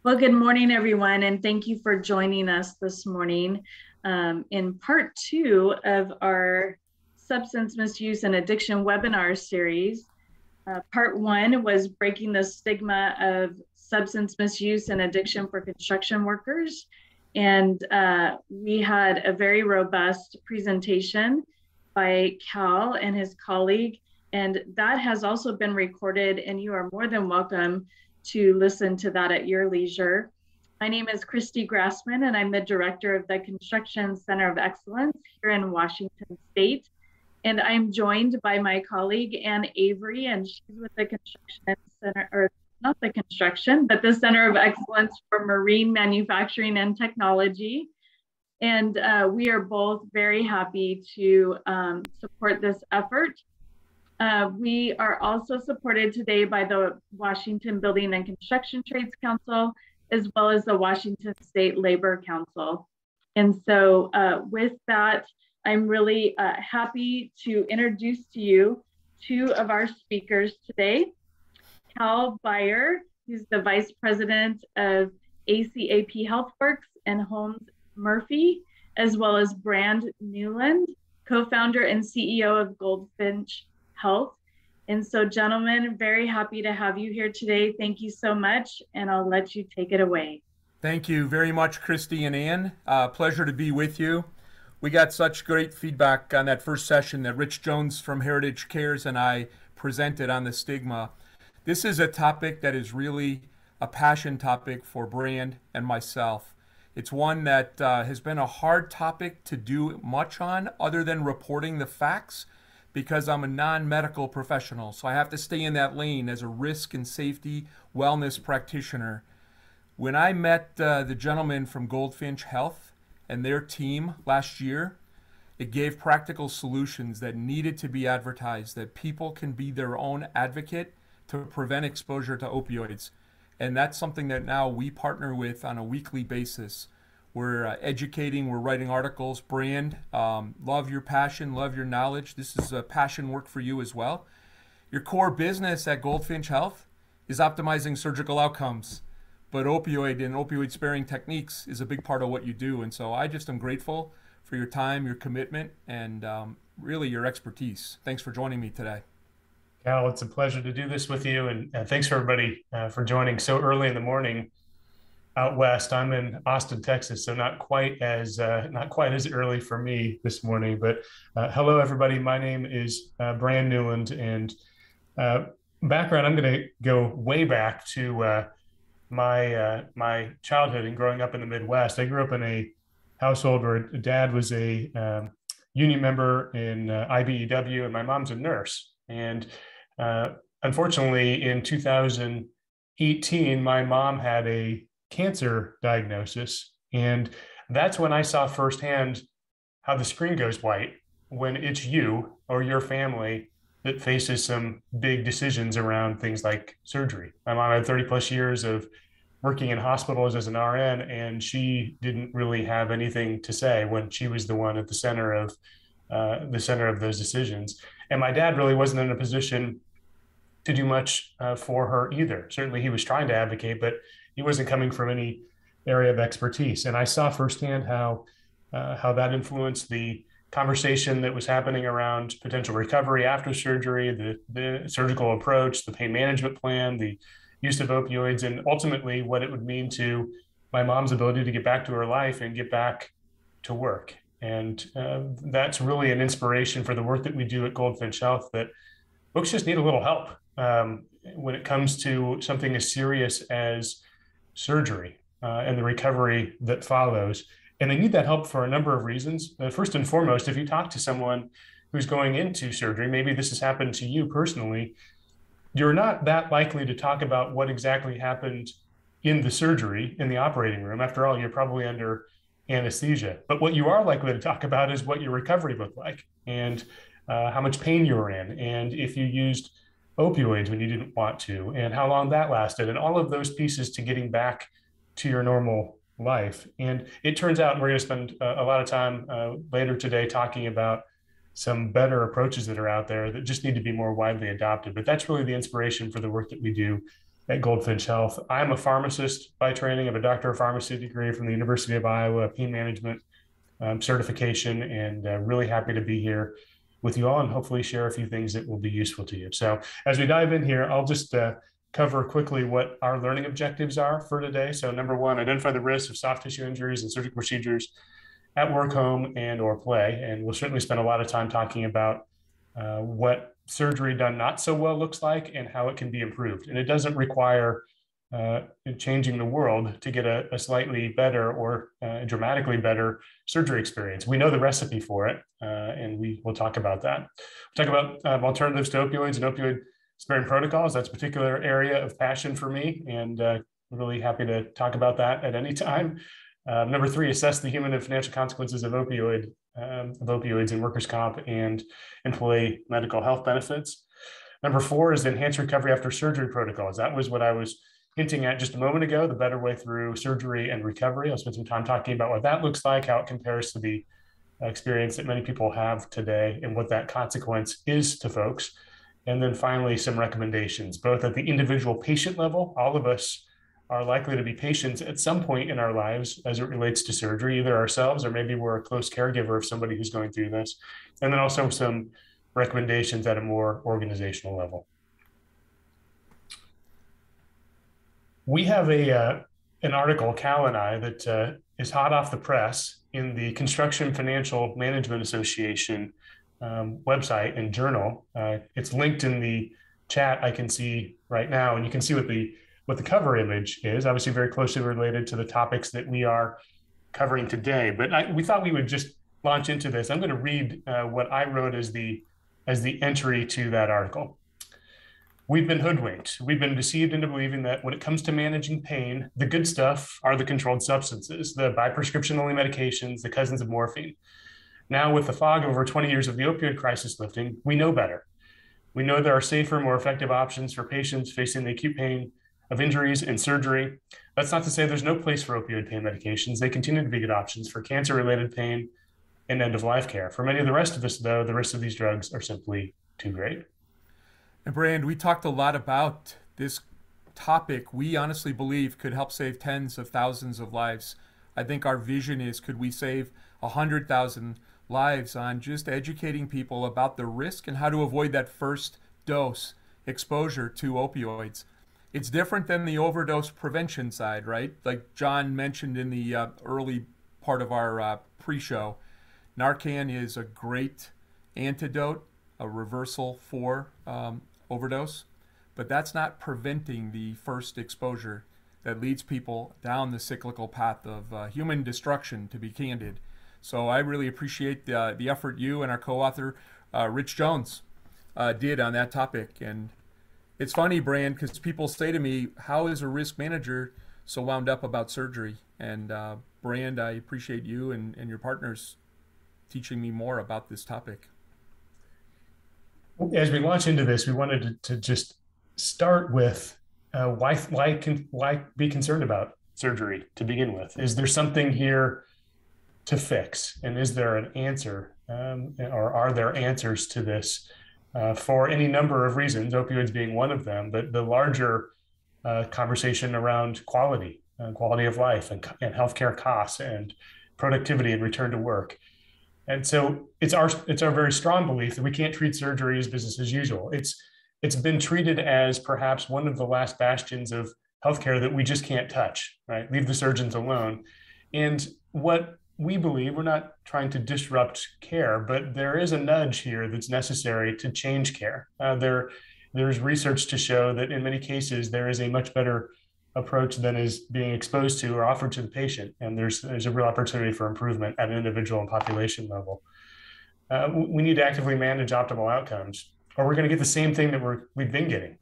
Well, good morning, everyone, and thank you for joining us this morning in part two of our substance misuse and addiction webinar series. Part one was breaking the stigma of substance misuse and addiction for construction workers. And we had a very robust presentation by Cal and his colleague. And that has also been recorded, and you are more than welcome to listen to that at your leisure. My name is Christy Grassman, and I'm the director of the Construction Center of Excellence here in Washington State. And I'm joined by my colleague, Ann Avery, and she's with the Construction Center, or not the construction, but the Center of Excellence for Marine Manufacturing and Technology. And we are both very happy to support this effort. We are also supported today by the Washington Building and Construction Trades Council, as well as the Washington State Labor Council. And so with that, I'm really happy to introduce to you two of our speakers today. Cal Beyer, who's the Vice President of ACAP HealthWorks, and Holmes Murphy, as well as Brand Newland, co-founder and CEO of Goldfinch Health. And so, gentlemen, very happy to have you here today. Thank you so much, and I'll let you take it away. Thank you very much, Christy and Ann. Pleasure to be with you. We got such great feedback on that first session that Rich Jones from Heritage Cares and I presented on the stigma. This is a topic that is really a passion topic for Brand and myself. It's one that has been a hard topic to do much on other than reporting the facts, because I'm a non-medical professional, so I have to stay in that lane as a risk and safety wellness practitioner. When I met the gentleman from Goldfinch Health and their team last year, it gave practical solutions that needed to be advertised, that people can be their own advocate to prevent exposure to opioids. And that's something that now we partner with on a weekly basis. We're educating, we're writing articles. Brand, love your passion, love your knowledge. This is a passion work for you as well. Your core business at Goldfinch Health is optimizing surgical outcomes, but opioid and opioid sparing techniques is a big part of what you do. And so I just am grateful for your time, your commitment, and really your expertise. Thanks for joining me today. Cal, it's a pleasure to do this with you, and thanks for everybody for joining so early in the morning out west. I'm in Austin, Texas, so not quite as early for me this morning. But hello, everybody. My name is Brand Newland, and background. I'm going to go way back to my childhood and growing up in the Midwest. I grew up in a household where Dad was a union member in IBEW, and my mom's a nurse. And unfortunately, in 2018, my mom had a cancer diagnosis. And that's when I saw firsthand how the screen goes white when it's you or your family that faces some big decisions around things like surgery. My mom had 30 plus years of working in hospitals as an RN, and she didn't really have anything to say when she was the one at the center of those decisions. And my dad really wasn't in a position to do much for her either. Certainly he was trying to advocate, but he wasn't coming from any area of expertise. And I saw firsthand how that influenced the conversation that was happening around potential recovery after surgery, the surgical approach, the pain management plan, the use of opioids, and ultimately what it would mean to my mom's ability to get back to her life and get back to work. And that's really an inspiration for the work that we do at Goldfinch Health, that folks just need a little help when it comes to something as serious as surgery and the recovery that follows. And they need that help for a number of reasons. First and foremost, if you talk to someone who's going into surgery, maybe this has happened to you personally, you're not that likely to talk about what exactly happened in the surgery, in the operating room. After all, you're probably under anesthesia. But what you are likely to talk about is what your recovery looked like, and how much pain you were in, and if you used opioids when you didn't want to, and how long that lasted, and all of those pieces to getting back to your normal life. And it turns out, and we're going to spend a lot of time later today talking about some better approaches that are out there that just need to be more widely adopted. But that's really the inspiration for the work that we do at Goldfinch Health. I'm a pharmacist by training. I have a doctor of pharmacy degree from the University of Iowa, pain management certification, and really happy to be here with you all and hopefully share a few things that will be useful to you. So as we dive in here, I'll just cover quickly what our learning objectives are for today. So number one, identify the risks of soft tissue injuries and surgical procedures at work, home, and or play. And we'll certainly spend a lot of time talking about what surgery done not so well looks like and how it can be improved. And it doesn't require changing the world to get a slightly better or dramatically better surgery experience. We know the recipe for it, and we will talk about that. We'll talk about alternatives to opioids and opioid sparing protocols. That's a particular area of passion for me, and really happy to talk about that at any time. Number three, assess the human and financial consequences of opioids in workers' comp and employee medical health benefits. Number four is enhance recovery after surgery protocols. That was what I was hinting at just a moment ago, the better way through surgery and recovery. I'll spend some time talking about what that looks like, how it compares to the experience that many people have today, and what that consequence is to folks. And then finally, some recommendations, both at the individual patient level. All of us are likely to be patients at some point in our lives as it relates to surgery, either ourselves or maybe we're a close caregiver of somebody who's going through this. And then also some recommendations at a more organizational level. We have an article, Cal and I, that is hot off the press in the Construction Financial Management Association website and journal. It's linked in the chat I can see right now, and you can see what the cover image is, obviously very closely related to the topics that we are covering today. But we thought we would just launch into this. I'm going to read what I wrote as the entry to that article. We've been hoodwinked. We've been deceived into believing that when it comes to managing pain, the good stuff are the controlled substances, the by prescription only medications, the cousins of morphine. Now, with the fog of over 20 years of the opioid crisis lifting, we know better. We know there are safer, more effective options for patients facing the acute pain of injuries and surgery. That's not to say there's no place for opioid pain medications. They continue to be good options for cancer-related pain and end-of-life care. For many of the rest of us, though, the risks of these drugs are simply too great. And Brand, we talked a lot about this topic we honestly believe could help save tens of thousands of lives. I think our vision is, could we save 100,000 lives on just educating people about the risk and how to avoid that first dose exposure to opioids. It's different than the overdose prevention side, right? Like John mentioned in the early part of our pre-show, Narcan is a great antidote, a reversal for overdose, but that's not preventing the first exposure that leads people down the cyclical path of human destruction, to be candid. So I really appreciate the effort you and our co-author, Rich Jones, did on that topic. And it's funny, Brand, because people say to me, how is a risk manager so wound up about surgery? And Brand, I appreciate you and your partners teaching me more about this topic. As we launch into this, we wanted to just start with why be concerned about surgery to begin with? Is there something here to fix? And is there an answer or are there answers to this for any number of reasons, opioids being one of them, but the larger conversation around quality of life and healthcare costs and productivity and return to work. And so it's our very strong belief that we can't treat surgery as business as usual. It's been treated as perhaps one of the last bastions of healthcare that we just can't touch, right? Leave the surgeons alone. And what we believe, we're not trying to disrupt care, but there is a nudge here that's necessary to change care. There's research to show that in many cases, there is a much better approach than is being exposed to or offered to the patient. And there's a real opportunity for improvement at an individual and population level. We need to actively manage optimal outcomes, or we're going to get the same thing that we've been getting.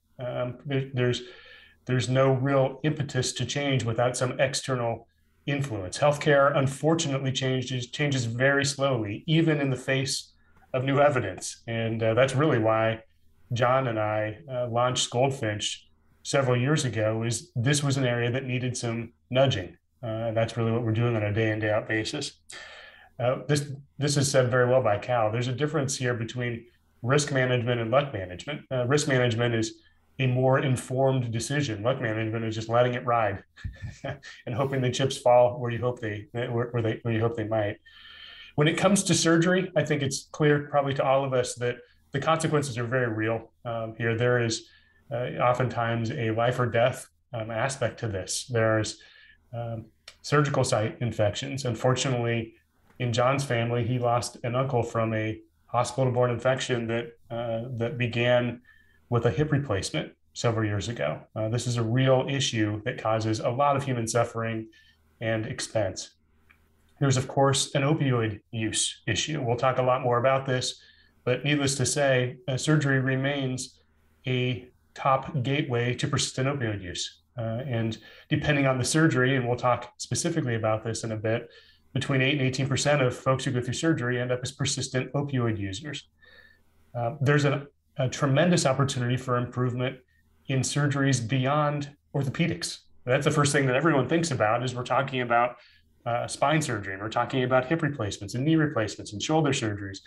There's no real impetus to change without some external influence. Healthcare, unfortunately, changes very slowly, even in the face of new evidence. And that's really why John and I launched Goldfinch several years ago. This was an area that needed some nudging. And that's really what we're doing on a day in, day out basis. This is said very well by Cal. There's a difference here between risk management and luck management. Risk management is a more informed decision. Look, man, than just letting it ride and hoping the chips fall where you hope where you hope they might. When it comes to surgery, I think it's clear probably to all of us that the consequences are very real here. There is oftentimes a life or death aspect to this. There's surgical site infections. Unfortunately, in John's family, he lost an uncle from a hospital-borne infection that began with a hip replacement several years ago. This is a real issue that causes a lot of human suffering and expense. There's, of course, an opioid use issue. We'll talk a lot more about this, but needless to say, surgery remains a top gateway to persistent opioid use. And depending on the surgery, and we'll talk specifically about this in a bit, between 8 and 18% of folks who go through surgery end up as persistent opioid users. There's a tremendous opportunity for improvement in surgeries beyond orthopedics. That's the first thing that everyone thinks about is we're talking about spine surgery, and we're talking about hip replacements and knee replacements and shoulder surgeries.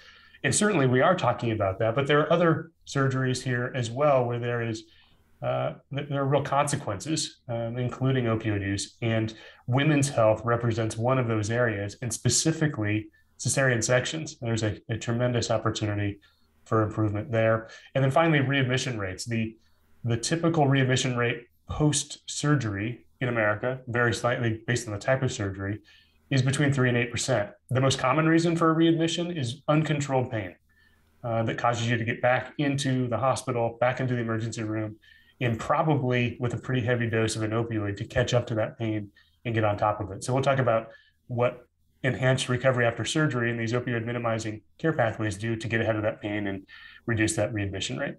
And certainly we are talking about that, but there are other surgeries here as well where there are real consequences, including opioid use. And women's health represents one of those areas, and specifically cesarean sections. There's a tremendous opportunity for improvement there. And then finally, readmission rates. The typical readmission rate post-surgery in America, varies slightly based on the type of surgery, is between 3 and 8%. The most common reason for a readmission is uncontrolled pain that causes you to get back into the hospital, back into the emergency room, and probably with a pretty heavy dose of an opioid to catch up to that pain and get on top of it. So we'll talk about what enhanced recovery after surgery and these opioid minimizing care pathways do to get ahead of that pain and reduce that readmission rate.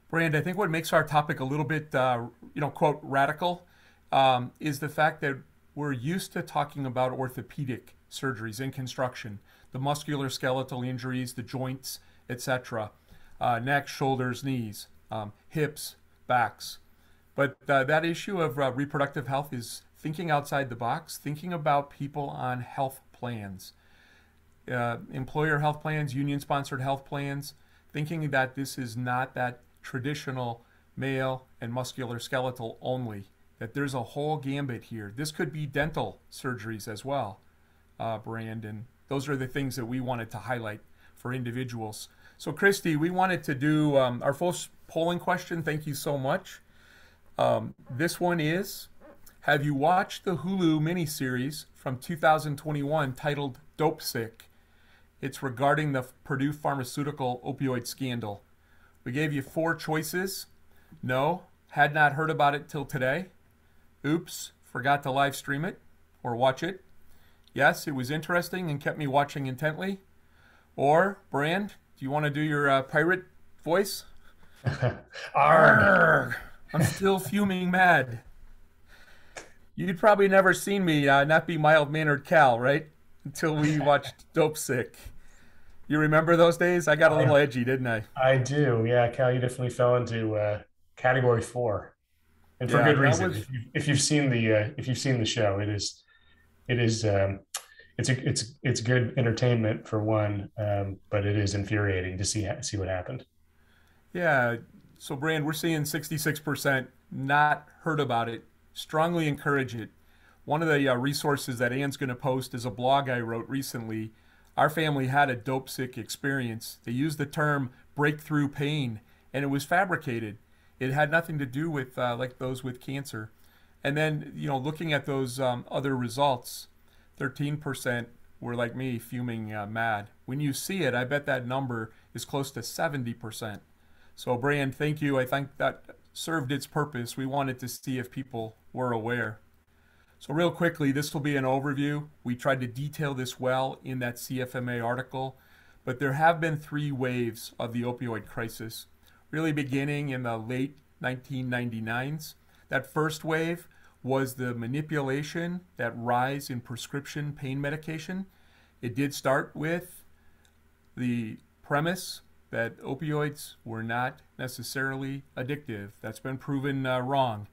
Brand, I think what makes our topic a little bit, quote, radical is the fact that we're used to talking about orthopedic surgeries in construction, the musculoskeletal injuries, the joints, etc., neck, shoulders, knees, hips, backs. But that issue of reproductive health is thinking outside the box, thinking about people on health plans, employer health plans, union-sponsored health plans, thinking that this is not that traditional male and musculoskeletal only, that there's a whole gambit here. This could be dental surgeries as well, Brand, and those are the things that we wanted to highlight for individuals. So Christy, we wanted to do our first polling question. Thank you so much. This one is, have you watched the Hulu miniseries from 2021 titled Dope Sick? It's regarding the Purdue Pharmaceutical opioid scandal. We gave you 4 choices. No, had not heard about it till today. Oops, forgot to live stream it or watch it. Yes, it was interesting and kept me watching intently. Or, Brand, do you want to do your pirate voice? Arrgh. I'm still fuming mad. You'd probably never seen me not be mild-mannered Cal, right? Until we watched Dope Sick. You remember those days? I got a little edgy, didn't I? I do. Yeah, Cal, you definitely fell into category 4, and for good reason. If you've seen the show, it's good entertainment for one, but it is infuriating to see what happened. Yeah. So, Brand, we're seeing 66% not heard about it. Strongly encourage it. One of the resources that Ann's going to post is a blog I wrote recently. Our family had a dope sick experience. They used the term breakthrough pain, and it was fabricated. It had nothing to do with like those with cancer. And then, looking at those other results, 13% were like me, fuming mad. When you see it, I bet that number is close to 70%. So, Brand, thank you. I think that served its purpose. We wanted to see if people were aware. So real quickly, this will be an overview. We tried to detail this well in that CFMA article, but there have been 3 waves of the opioid crisis, really beginning in the late 1999s. That first wave was the manipulation, that rise in prescription pain medication. It did start with the premise that opioids were not necessarily addictive. That's been proven wrong.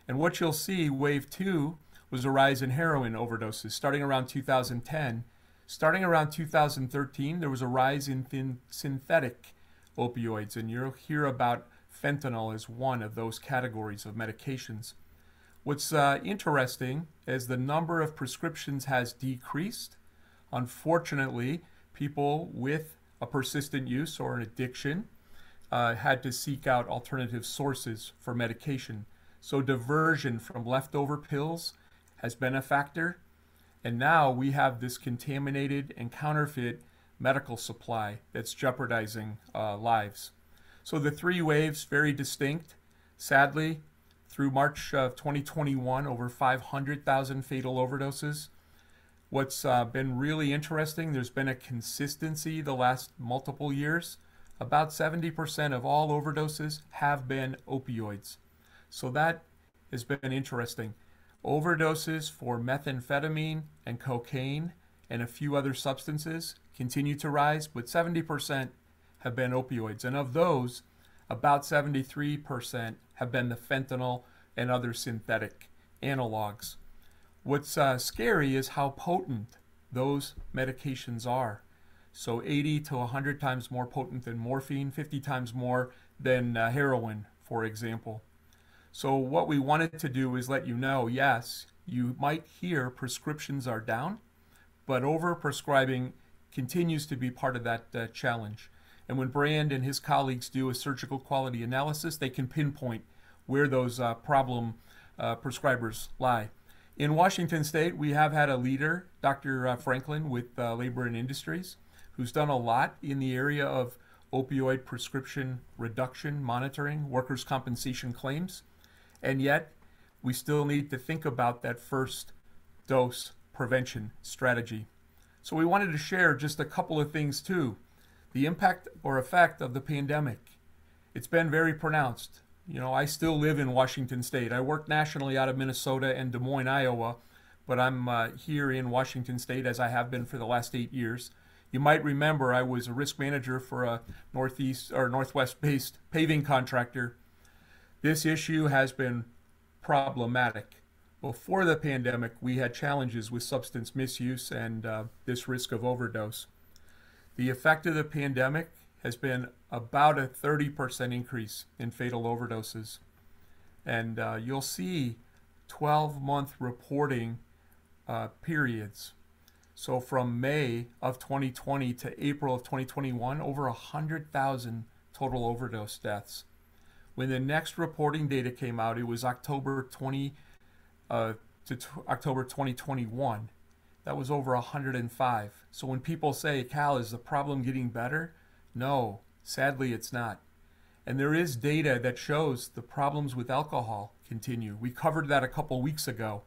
And what you'll see, wave 2, was a rise in heroin overdoses starting around 2010. Starting around 2013, there was a rise in synthetic opioids, and you'll hear about fentanyl is one of those categories of medications. What's interesting is the number of prescriptions has decreased. Unfortunately, people with a persistent use or an addiction had to seek out alternative sources for medication. So diversion from leftover pills has been a factor. And now we have this contaminated and counterfeit medical supply that's jeopardizing lives. So the three waves, very distinct. Sadly, through March of 2021, over 500,000 fatal overdoses. What's been really interesting, there's been a consistency the last multiple years. About 70% of all overdoses have been opioids. So that has been interesting. Overdoses for methamphetamine and cocaine and a few other substances continue to rise, but 70% have been opioids. And of those, about 73% have been the fentanyl and other synthetic analogs. What's scary is how potent those medications are. So 80 to 100 times more potent than morphine, 50 times more than heroin, for example. So what we wanted to do is let you know, yes, you might hear prescriptions are down, but overprescribing continues to be part of that challenge. And when Brand and his colleagues do a surgical quality analysis, they can pinpoint where those problem prescribers lie. In Washington State, we have had a leader, Dr. Franklin, with Labor and Industries, who's done a lot in the area of opioid prescription reduction, monitoring, workers' compensation claims. And yet, we still need to think about that first dose prevention strategy. So we wanted to share just a couple of things too. The impact or effect of the pandemic. It's been very pronounced. You know, I still live in Washington State. I work nationally out of Minnesota and Des Moines, Iowa, but I'm here in Washington State as I have been for the last 8 years. You might remember I was a risk manager for a Northeast or Northwest-based paving contractor. This issue has been problematic. Before the pandemic, we had challenges with substance misuse and this risk of overdose. The effect of the pandemic has been about a 30% increase in fatal overdoses. And you'll see 12-month reporting periods. So from May of 2020 to April of 2021, over 100,000 total overdose deaths. When the next reporting data came out, it was October 20 to October 2021. That was over 105. So when people say, Cal, is the problem getting better? No, sadly it's not. And there is data that shows the problems with alcohol continue. We covered that a couple weeks ago.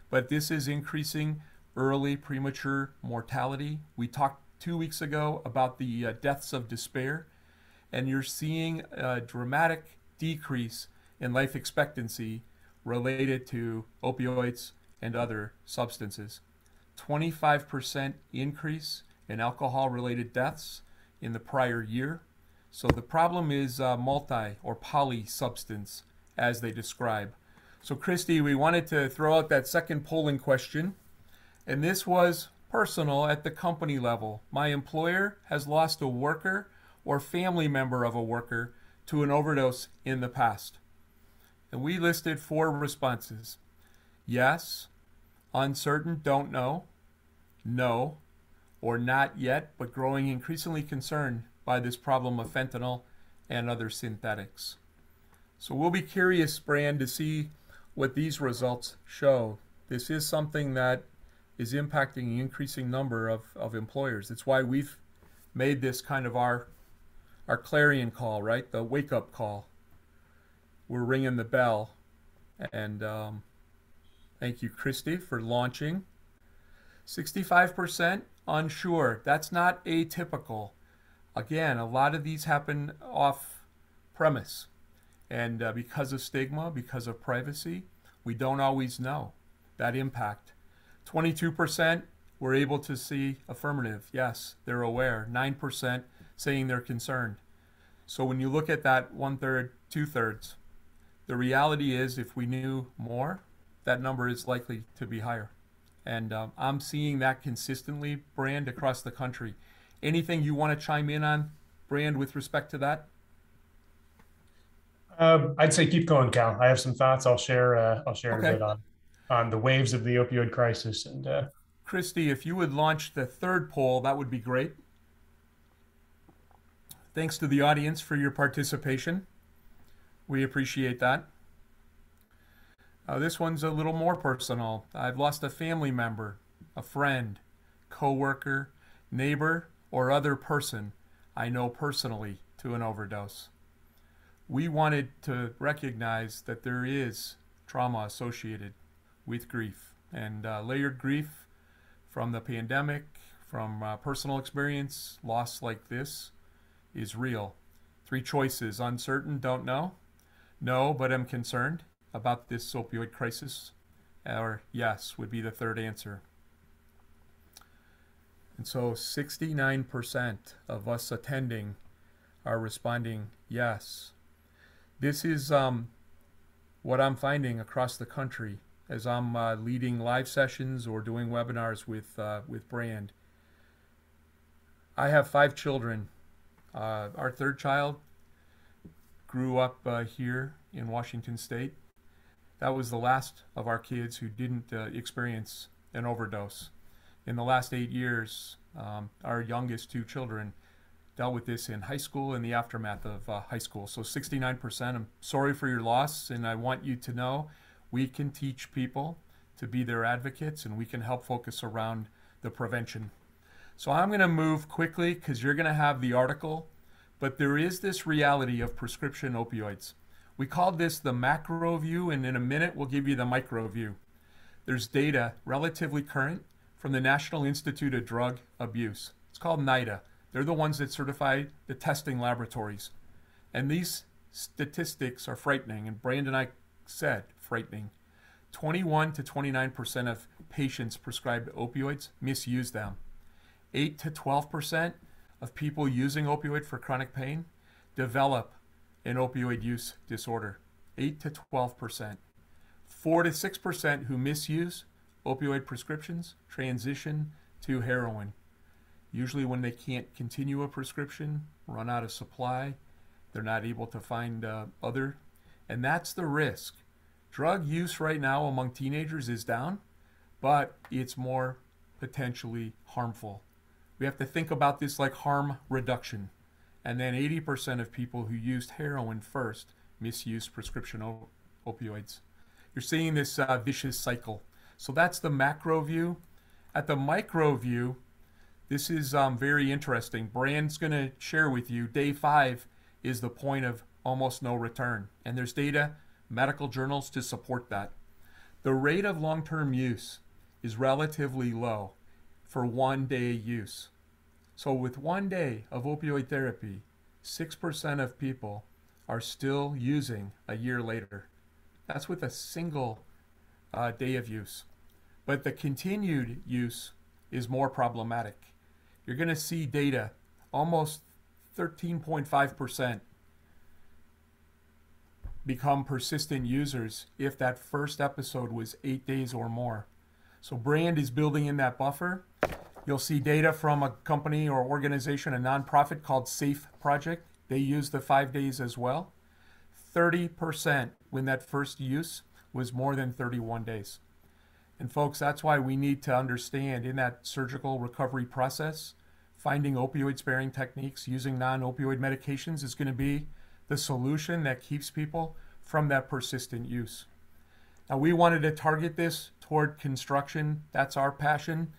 But this is increasing early premature mortality. We talked 2 weeks ago about the deaths of despair. And you're seeing a dramatic decrease in life expectancy related to opioids and other substances. 25% increase in alcohol-related deaths in the prior year. So the problem is multi or poly-substance, as they describe. So Christy, we wanted to throw out that second polling question, and this was personal at the company level. My employer has lost a worker or family member of a worker to an overdose in the past. And we listed 4 responses. Yes, uncertain, don't know, no, or not yet, but growing increasingly concerned by this problem of fentanyl and other synthetics. So we'll be curious, Brand, to see what these results show. This is something that is impacting an increasing number of employers. It's why we've made this kind of our clarion call, right? The wake-up call. We're ringing the bell. And thank you, Christy, for launching. 65% unsure. That's not atypical. Again, a lot of these happen off premise. And because of stigma, because of privacy, we don't always know that impact. 22% were able to see affirmative. Yes, they're aware. 9% saying they're concerned. So when you look at that 1/3, 2/3, the reality is if we knew more, that number is likely to be higher. And I'm seeing that consistently, Brand, across the country. Anything you want to chime in on, Brand, with respect to that? I'd say keep going, Cal. I have some thoughts. I'll share in a Okay. bit on the waves of the opioid crisis. And Christy, if you would launch the third poll, that would be great. Thanks to the audience for your participation. We appreciate that. This one's a little more personal. I've lost a family member, a friend, coworker, neighbor, or other person I know personally to an overdose. We wanted to recognize that there is trauma associated with grief, and layered grief from the pandemic, from personal experience, loss like this is real. 3 choices: uncertain, don't know; no, but am concerned about this opioid crisis; or yes would be the third answer. And so 69% of us attending are responding yes. This is what I'm finding across the country as I'm leading live sessions or doing webinars with Brand. I have 5 children. Our third child grew up here in Washington State. That was the last of our kids who didn't experience an overdose. In the last 8 years, our youngest 2 children dealt with this in high school and the aftermath of high school. So 69%, I'm sorry for your loss, and I want you to know we can teach people to be their advocates, and we can help focus around the prevention. So I'm going to move quickly because you're going to have the article, but there is this reality of prescription opioids. We called this the macro view, and in a minute we'll give you the micro view. There's data relatively current from the National Institute of Drug Abuse. It's called NIDA. They're the ones that certify the testing laboratories. And these statistics are frightening, and Brandon and I said frightening. 21 to 29% of patients prescribed opioids misuse them. 8 to 12% of people using opioid for chronic pain develop an opioid use disorder. 8 to 12%. 4 to 6% who misuse opioid prescriptions transition to heroin. Usually when they can't continue a prescription, run out of supply, they're not able to find other, and that's the risk. Drug use right now among teenagers is down, but it's more potentially harmful. We have to think about this like harm reduction. And then 80% of people who used heroin first misused prescription opioids. You're seeing this vicious cycle. So that's the macro view. At the micro view, this is very interesting. Brand's going to share with you, day 5 is the point of almost no return. And there's data, medical journals to support that. The rate of long-term use is relatively low for 1 day use. So with 1 day of opioid therapy, 6% of people are still using a year later. That's with a single day of use. But the continued use is more problematic. You're going to see data, almost 13.5% become persistent users if that first episode was 8 days or more. So Brand is building in that buffer. You'll see data from a company or organization, a nonprofit called Safe Project. They use the 5 days as well. 30% when that first use was more than 31 days. And folks, that's why we need to understand in that surgical recovery process, finding opioid-sparing techniques using non-opioid medications is going to be the solution that keeps people from that persistent use. Now, we wanted to target this toward construction. That's our passion.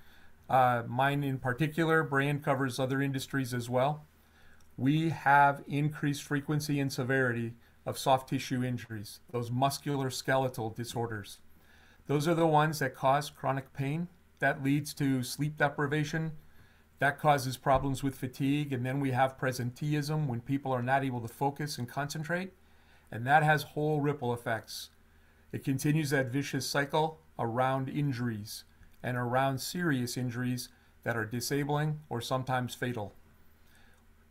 Mine in particular. Brand covers other industries as well. We have increased frequency and severity of soft tissue injuries, those musculoskeletal disorders. Those are the ones that cause chronic pain. That leads to sleep deprivation. That causes problems with fatigue. And then we have presenteeism when people are not able to focus and concentrate. And that has whole ripple effects. It continues that vicious cycle around injuries and around serious injuries that are disabling or sometimes fatal.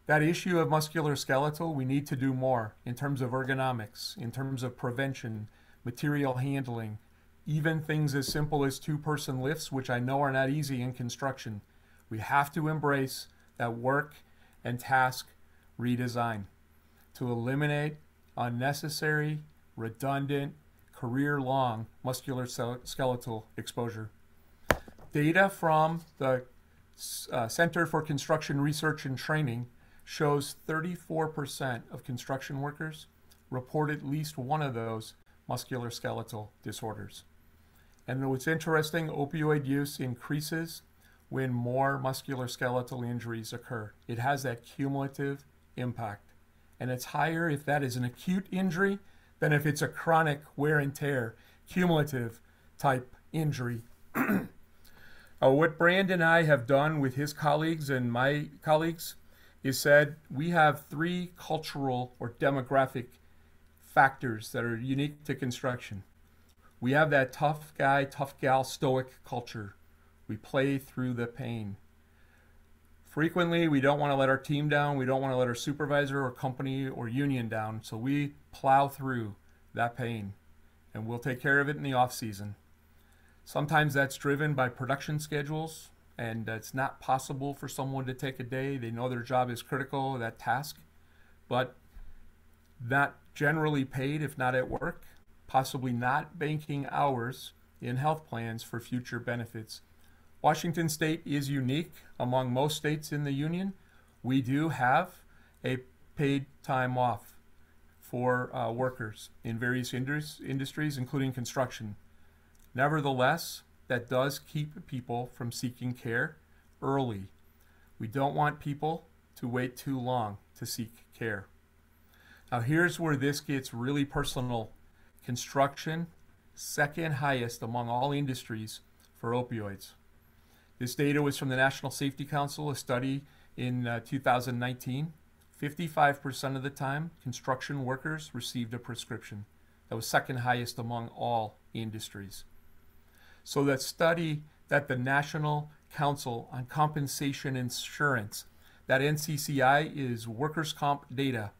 That issue of musculoskeletal, we need to do more in terms of ergonomics, in terms of prevention, material handling, even things as simple as 2-person lifts, which I know are not easy in construction. We have to embrace that work and task redesign to eliminate unnecessary, redundant, career-long musculoskeletal exposure. Data from the Center for Construction Research and Training shows 34% of construction workers report at least one of those musculoskeletal disorders. And what's interesting, opioid use increases when more musculoskeletal injuries occur. It has that cumulative impact. And it's higher if that is an acute injury than if it's a chronic wear and tear, cumulative type injury. What Brand and I have done with his colleagues and my colleagues is said we have 3 cultural or demographic factors that are unique to construction. We have that tough guy, tough gal, stoic culture. We play through the pain. Frequently, we don't want to let our team down. We don't want to let our supervisor or company or union down. So we plow through that pain, and we'll take care of it in the off season. Sometimes that's driven by production schedules, and it's not possible for someone to take a day. They know their job is critical, that task, but not generally paid if not at work, possibly not banking hours in health plans for future benefits. Washington State is unique among most states in the union. We do have a paid time off for workers in various industries, including construction. Nevertheless, that does keep people from seeking care early. We don't want people to wait too long to seek care. Now here's where this gets really personal. Construction, second highest among all industries for opioids. This data was from the National Safety Council, a study in 2019. 55% of the time, construction workers received a prescription. That was second highest among all industries. So that study that the National Council on Compensation Insurance, that NCCI, is workers' comp data.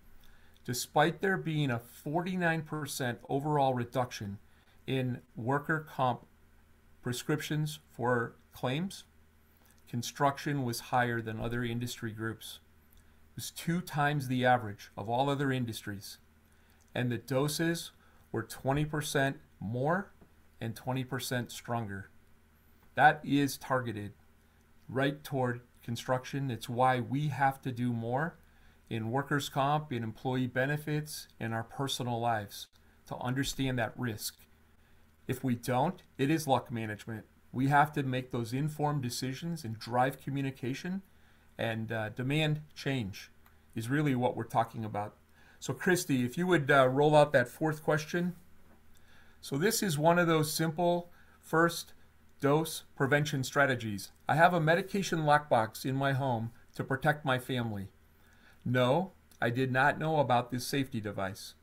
Despite there being a 49% overall reduction in worker comp prescriptions for claims, construction was higher than other industry groups. It was 2 times the average of all other industries. And the doses were 20% more and 20% stronger. That is targeted right toward construction. It's why we have to do more in workers' comp, in employee benefits, in our personal lives to understand that risk. If we don't, it is luck management. We have to make those informed decisions and drive communication and demand change is really what we're talking about. So Christy, if you would roll out that 4th question. So this is one of those simple first dose prevention strategies. I have a medication lockbox in my home to protect my family. No, I did not know about this safety device.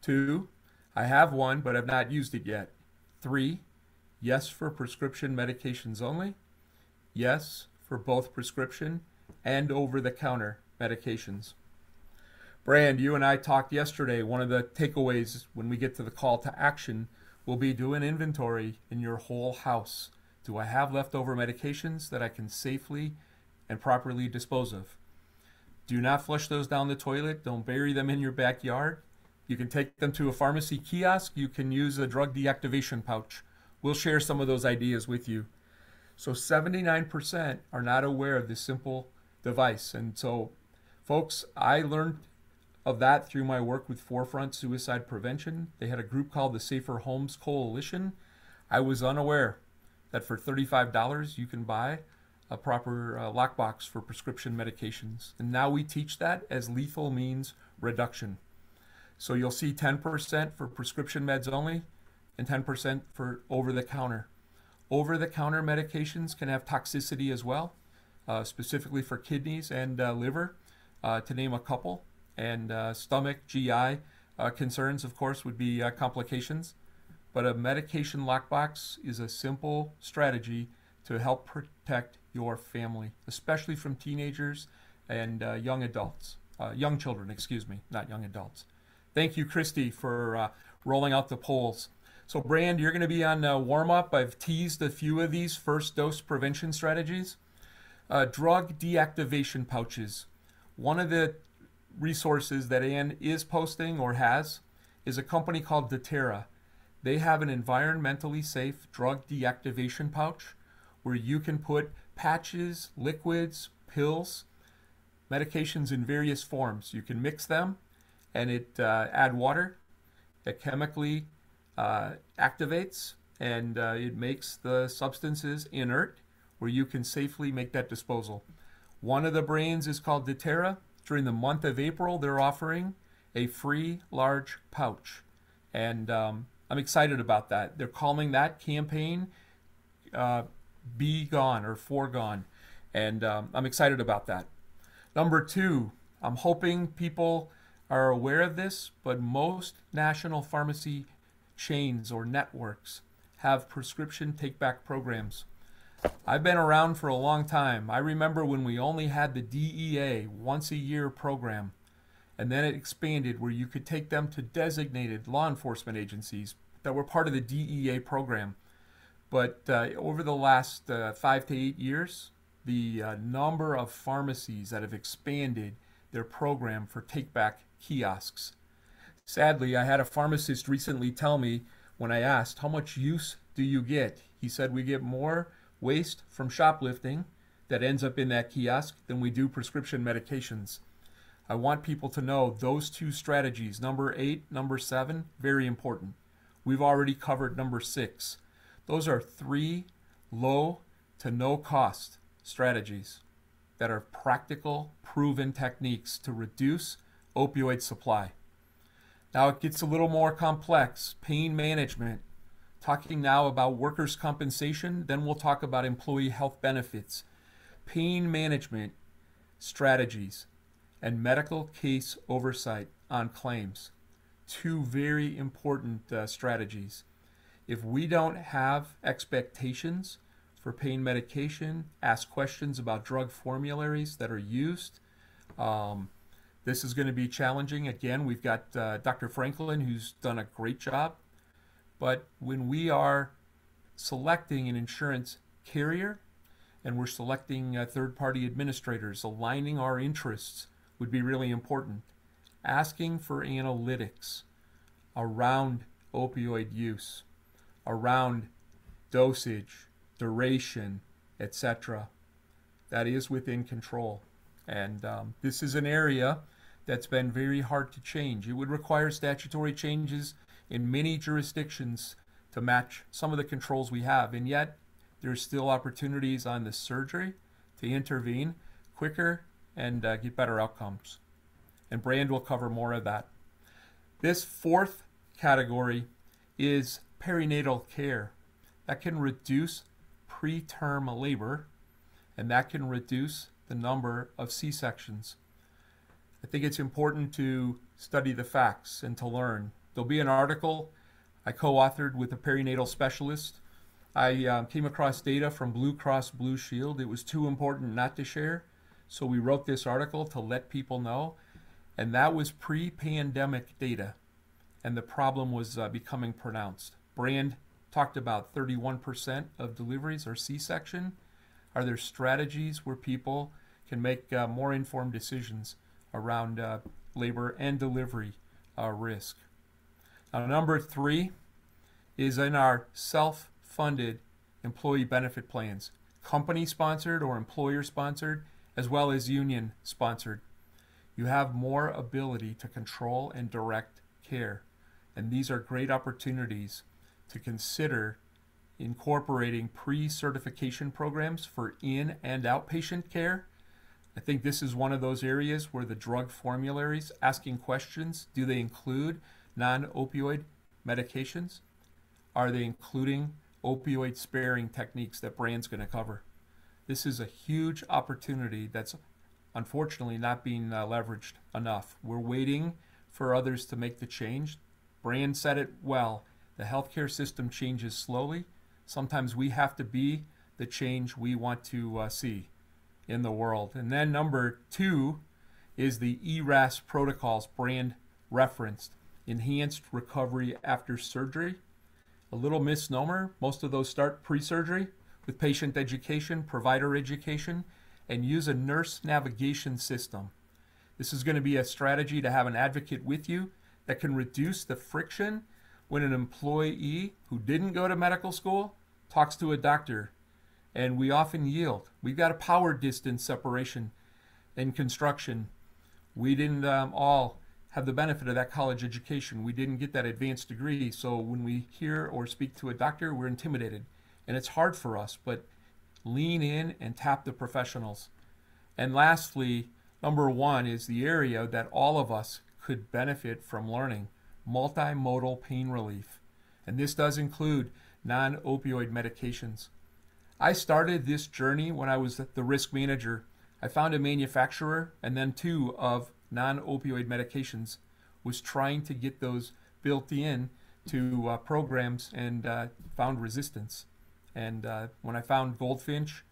2, I have one, but have not used it yet. 3, yes for prescription medications only. Yes for both prescription and over-the-counter medications. Brand, you and I talked yesterday. One of the takeaways when we get to the call to action will be do an inventory in your whole house. Do I have leftover medications that I can safely and properly dispose of? Do not flush those down the toilet. Don't bury them in your backyard. You can take them to a pharmacy kiosk. You can use a drug deactivation pouch. We'll share some of those ideas with you. So 79% are not aware of this simple device. And so, folks, I learned of that through my work with Forefront Suicide Prevention. They had a group called the Safer Homes Coalition. I was unaware that for $35 you can buy a proper lockbox for prescription medications. And now we teach that as lethal means reduction. So you'll see 10% for prescription meds only and 10% for over-the-counter. Over-the-counter medications can have toxicity as well, specifically for kidneys and liver, to name a couple. And stomach, GI concerns, of course, would be complications. But a medication lockbox is a simple strategy to help protect your family, especially from teenagers and young adults. Young children, excuse me, not young adults. Thank you, Christy, for rolling out the polls. So, Brand, you're going to be on warm-up. I've teased a few of these first dose prevention strategies. Drug deactivation pouches. One of the resources that Ann is posting or has is a company called doTERRA. They have an environmentally safe drug deactivation pouch where you can put patches, liquids, pills, medications in various forms. You can mix them and add water. It chemically activates and it makes the substances inert where you can safely make that disposal. One of the brands is called doTERRA. During the month of April, they're offering a free large pouch. And I'm excited about that. They're calling that campaign Be Gone or Foregone. And I'm excited about that. Number two, I'm hoping people are aware of this, but most national pharmacy chains or networks have prescription take-back programs. I've been around for a long time. I remember when we only had the DEA once a year program, and then it expanded where you could take them to designated law enforcement agencies that were part of the DEA program. But over the last 5 to 8 years, the number of pharmacies that have expanded their program for take-back kiosks. Sadly, I had a pharmacist recently tell me when I asked, how much use do you get? He said, we get more waste from shoplifting that ends up in that kiosk than we do prescription medications. I want people to know those two strategies, number 8, number 7, very important. We've already covered number 6. Those are 3 low to no cost strategies that are practical, proven techniques to reduce opioid supply. Now it gets a little more complex. Pain management. Talking now about workers' compensation, then we'll talk about employee health benefits. Pain management strategies and medical case oversight on claims. 2 very important strategies. If we don't have expectations for pain medication, ask questions about drug formularies that are used, this is going to be challenging. Again, we've got Dr. Franklin, who's done a great job. But when we are selecting an insurance carrier and we're selecting third-party administrators, aligning our interests would be really important. Asking for analytics around opioid use, around dosage, duration, etc. That is within control. And this is an area that's been very hard to change. It would require statutory changes in many jurisdictions to match some of the controls we have. And yet, there's still opportunities on the surgery to intervene quicker and get better outcomes. And Brand will cover more of that. This 4th category is perinatal care. That can reduce preterm labor, and that can reduce the number of C-sections. I think it's important to study the facts and to learn. There'll be an article I co-authored with a perinatal specialist. I came across data from Blue Cross Blue Shield. It was too important not to share, so we wrote this article to let people know. And that was pre-pandemic data, and the problem was becoming pronounced. Brand talked about 31% of deliveries are C-section. Are there strategies where people can make more informed decisions around labor and delivery risk? Now, number 3 is in our self-funded employee benefit plans, company-sponsored or employer-sponsored, as well as union-sponsored. You have more ability to control and direct care, and these are great opportunities to consider incorporating pre-certification programs for in- and outpatient care. I think this is one of those areas where the drug formularies, asking questions, do they include non-opioid medications? Are they including opioid sparing techniques that Brand's going to cover? This is a huge opportunity that's unfortunately not being leveraged enough. We're waiting for others to make the change. Brand said it well. The healthcare system changes slowly. Sometimes we have to be the change we want to see in the world. And then number 2 is the ERAS protocols Brand referenced. Enhanced recovery after surgery. A little misnomer. Most of those start pre-surgery with patient education, provider education, and use a nurse navigation system. This is going to be a strategy to have an advocate with you that can reduce the friction when an employee who didn't go to medical school talks to a doctor. And we often yield. We've got a power distance separation in construction. We didn't all have the benefit of that college education. We didn't get that advanced degree. So when we hear or speak to a doctor, we're intimidated. And it's hard for us, but lean in and tap the professionals. And lastly, number one is the area that all of us could benefit from learning: multimodal pain relief. And this does include non-opioid medications. I started this journey when I was the risk manager. I found a manufacturer and then two of non-opioid medications, was trying to get those built in to programs, and found resistance. And when I found Goldfinch,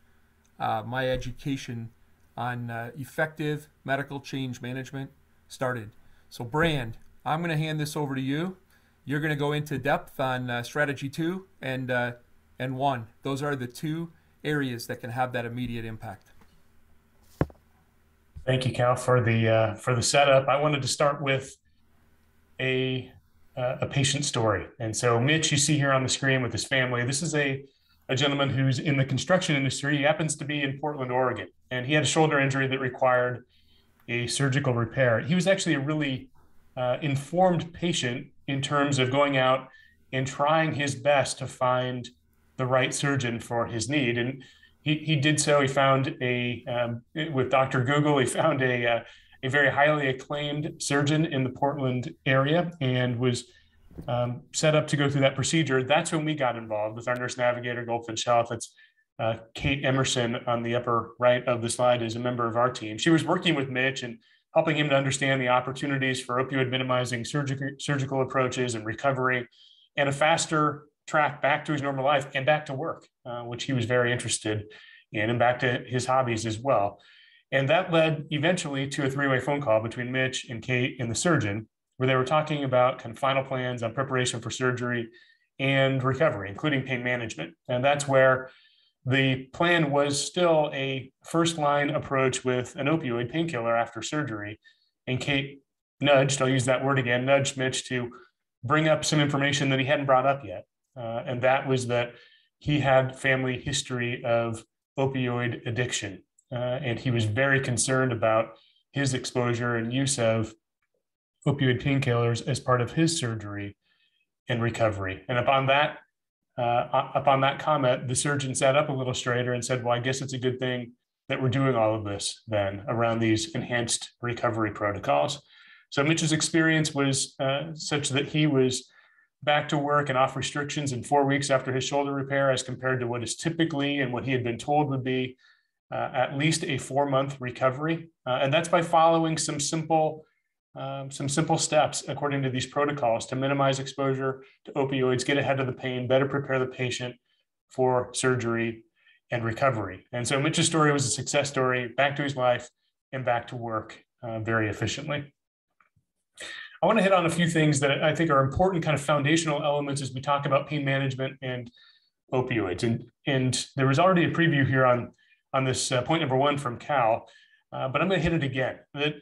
my education on effective medical change management started. So Brand, I'm going to hand this over to you. You're going to go into depth on strategy 2 and 1. Those are the two areas that can have that immediate impact. Thank you, Cal, for the setup. I wanted to start with a patient story. And so Mitch, you see here on the screen with his family, this is a gentleman who's in the construction industry. He happens to be in Portland, Oregon, and he had a shoulder injury that required a surgical repair. He was actually a really informed patient in terms of going out and trying his best to find the right surgeon for his need. And he did so. He found with Dr. Google, he found a very highly acclaimed surgeon in the Portland area and was set up to go through that procedure. That's when we got involved with our nurse navigator, Goldfinch Health. It's Kate Emerson on the upper right of the slide is a member of our team. She was working with Mitch and helping him to understand the opportunities for opioid minimizing surgical approaches and recovery, and a faster track back to his normal life and back to work, which he was very interested in, and back to his hobbies as well. And that led eventually to a three-way phone call between Mitch and Kate and the surgeon, where they were talking about kind of final plans on preparation for surgery and recovery, including pain management. And that's where the plan was still a first-line approach with an opioid painkiller after surgery. And Kate nudged, I'll use that word again, nudged Mitch to bring up some information that he hadn't brought up yet. And that was that he had family history of opioid addiction. And he was very concerned about his exposure and use of opioid painkillers as part of his surgery and recovery. And upon that comment, the surgeon sat up a little straighter and said, well, I guess it's a good thing that we're doing all of this then around these enhanced recovery protocols. So Mitch's experience was such that he was back to work and off restrictions in 4 weeks after his shoulder repair, as compared to what is typically and what he had been told would be at least a 4-month recovery. And that's by following some simple steps according to these protocols to minimize exposure to opioids, get ahead of the pain, better prepare the patient for surgery and recovery. And so Mitch's story was a success story, back to his life and back to work very efficiently. I want to hit on a few things that I think are important kind of foundational elements as we talk about pain management and opioids. And there was already a preview here on this point number 1 from Cal, but I'm going to hit it again. That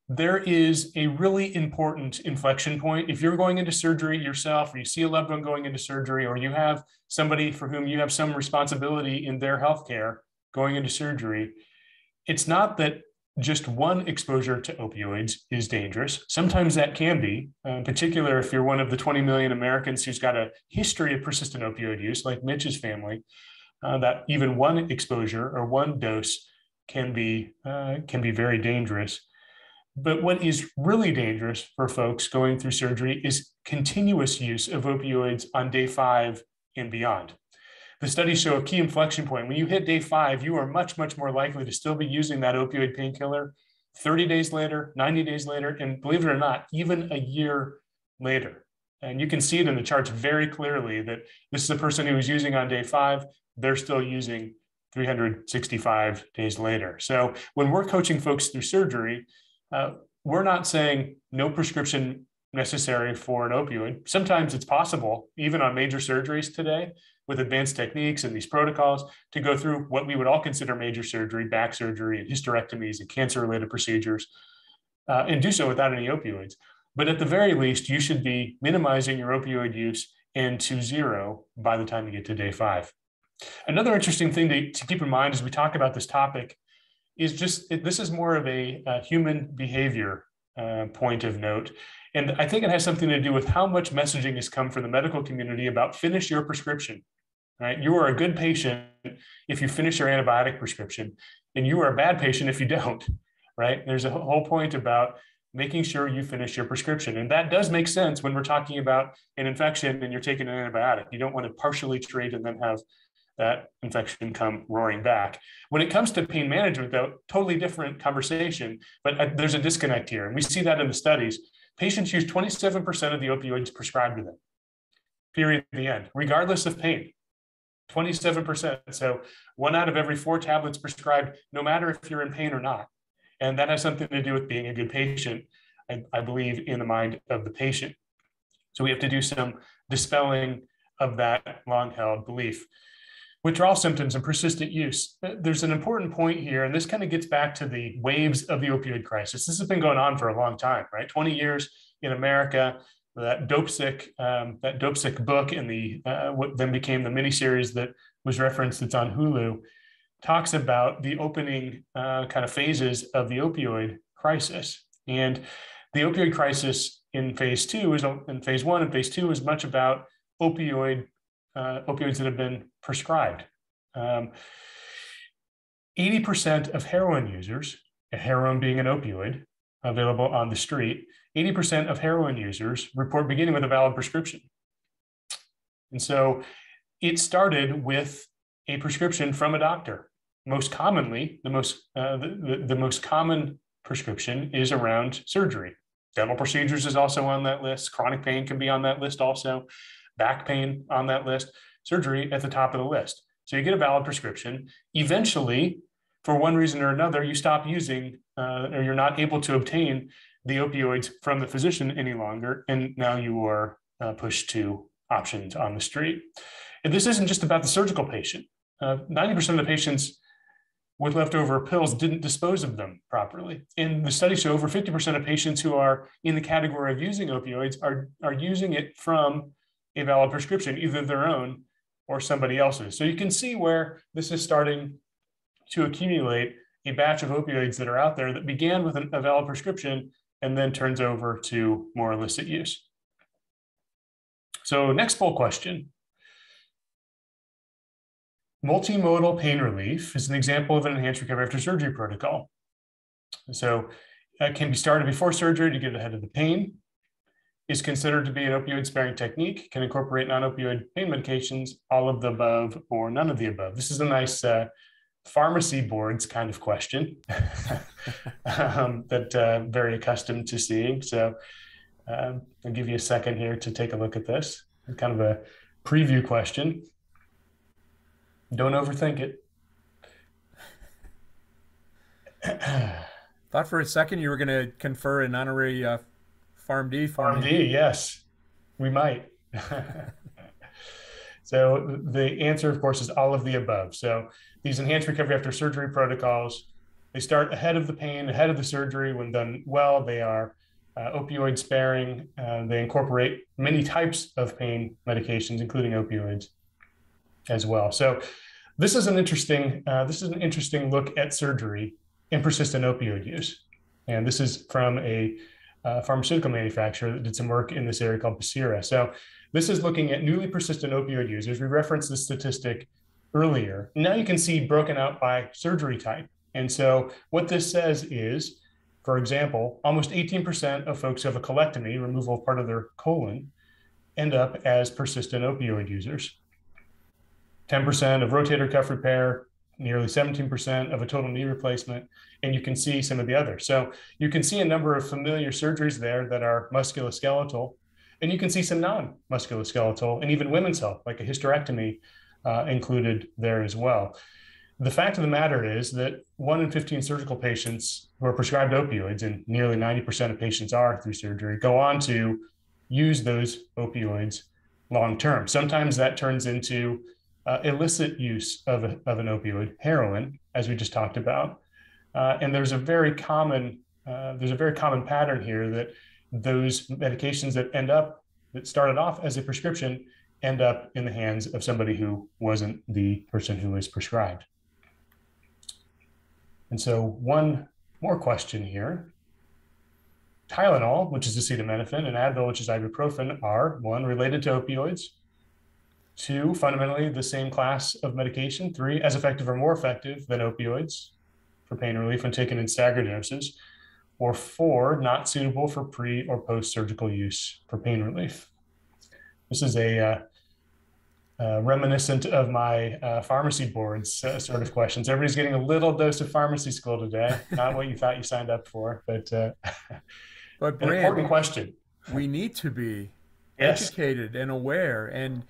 there is a really important inflection point. If you're going into surgery yourself, or you see a loved one going into surgery, or you have somebody for whom you have some responsibility in their healthcare going into surgery, it's not that just one exposure to opioids is dangerous. Sometimes that can be, in particular if you're one of the 20 million Americans who's got a history of persistent opioid use, like Mitch's family, that even one exposure or one dose can be very dangerous. But what is really dangerous for folks going through surgery is continuous use of opioids on day 5 and beyond. The studies show a key inflection point. When you hit day 5, you are much, much more likely to still be using that opioid painkiller 30 days later, 90 days later, and believe it or not, even a year later. And you can see it in the charts very clearly that this is a person who was using on day 5, they're still using 365 days later. So when we're coaching folks through surgery, we're not saying no prescription necessary for an opioid. Sometimes it's possible, even on major surgeries today, with advanced techniques and these protocols, to go through what we would all consider major surgery, back surgery, and hysterectomies and cancer-related procedures and do so without any opioids. But at the very least, you should be minimizing your opioid use into zero by the time you get to day 5. Another interesting thing to keep in mind as we talk about this topic is this is more of a human behavior point of note. And I think it has something to do with how much messaging has come from the medical community about finish your prescription, right? You are a good patient if you finish your antibiotic prescription, and you are a bad patient if you don't, right? There's a whole point about making sure you finish your prescription. And that does make sense when we're talking about an infection and you're taking an antibiotic. You don't want to partially treat and then have that infection come roaring back. When it comes to pain management, though, totally different conversation, but there's a disconnect here. And we see that in the studies. Patients use 27% of the opioids prescribed to them, period, the end, regardless of pain. 27%. So 1 out of every 4 tablets prescribed, no matter if you're in pain or not. And that has something to do with being a good patient, I believe, in the mind of the patient. So we have to do some dispelling of that long-held belief. Withdrawal symptoms and persistent use. There's an important point here, and this kind of gets back to the waves of the opioid crisis. This has been going on for a long time, right? 20 years in America. That Dope Sick book and what then became the miniseries that was referenced, that's on Hulu, talks about the opening kind of phases of the opioid crisis. And the opioid crisis in phase 2 in phase 1 and phase 2 is much about opioids that have been prescribed. 80% of heroin users, heroin being an opioid available on the street, 80% of heroin users report beginning with a valid prescription. And so it started with a prescription from a doctor. Most commonly, the most common prescription is around surgery. Dental procedures is also on that list. Chronic pain can be on that list also. Back pain on that list. Surgery at the top of the list. So you get a valid prescription. Eventually, for one reason or another, you stop using or you're not able to obtain the opioids from the physician any longer. And now you are pushed to options on the street. And this isn't just about the surgical patient. 90% of the patients with leftover pills didn't dispose of them properly. And the studies show over 50% of patients who are in the category of using opioids are using it from a valid prescription, either their own or somebody else's. So you can see where this is starting to accumulate a batch of opioids that are out there that began with a valid prescription and then turns over to more illicit use. So next poll question. Multimodal pain relief is an example of an enhanced recovery after surgery protocol. So it can be started before surgery to get ahead of the pain, is considered to be an opioid-sparing technique, can incorporate non-opioid pain medications, all of the above or none of the above. This is a nice pharmacy boards kind of question that I'm very accustomed to seeing. So I'll give you a second here to take a look at this. Kind of a preview question. Don't overthink it. Thought for a second you were going to confer an honorary PharmD for me. PharmD, yes, we might. So the answer, of course, is all of the above. So these enhanced recovery after surgery protocols, they start ahead of the pain, ahead of the surgery. When done well, they are opioid sparing. They incorporate many types of pain medications, including opioids as well. So this is an interesting look at surgery in persistent opioid use. And this is from a pharmaceutical manufacturer that did some work in this area called Beyer. So this is looking at newly persistent opioid users. We referenced the statistic earlier. Now you can see broken out by surgery type. And so what this says is, for example, almost 18% of folks who have a colectomy, removal of part of their colon, end up as persistent opioid users. 10% of rotator cuff repair, nearly 17% of a total knee replacement, and you can see some of the others. So you can see a number of familiar surgeries there that are musculoskeletal, and you can see some non-musculoskeletal and even women's health, like a hysterectomy included there as well. The fact of the matter is that 1 in 15 surgical patients who are prescribed opioids, and nearly 90% of patients are through surgery, go on to use those opioids long-term. Sometimes that turns into illicit use of an opioid, heroin, as we just talked about. And there's a very common there's a very common pattern here that those medications that started off as a prescription end up in the hands of somebody who wasn't the person who was prescribed. And so one more question here. Tylenol, which is acetaminophen, and Advil, which is ibuprofen, are, one, related to opioids, two, fundamentally the same class of medication, three, as effective or more effective than opioids for pain relief when taken in staggered doses, or four, not suitable for pre or post-surgical use for pain relief. This is a reminiscent of my pharmacy boards sort of questions. Everybody's getting a little dose of pharmacy school today, not what you thought you signed up for, but But an important question. We need to be Yes. educated and aware. And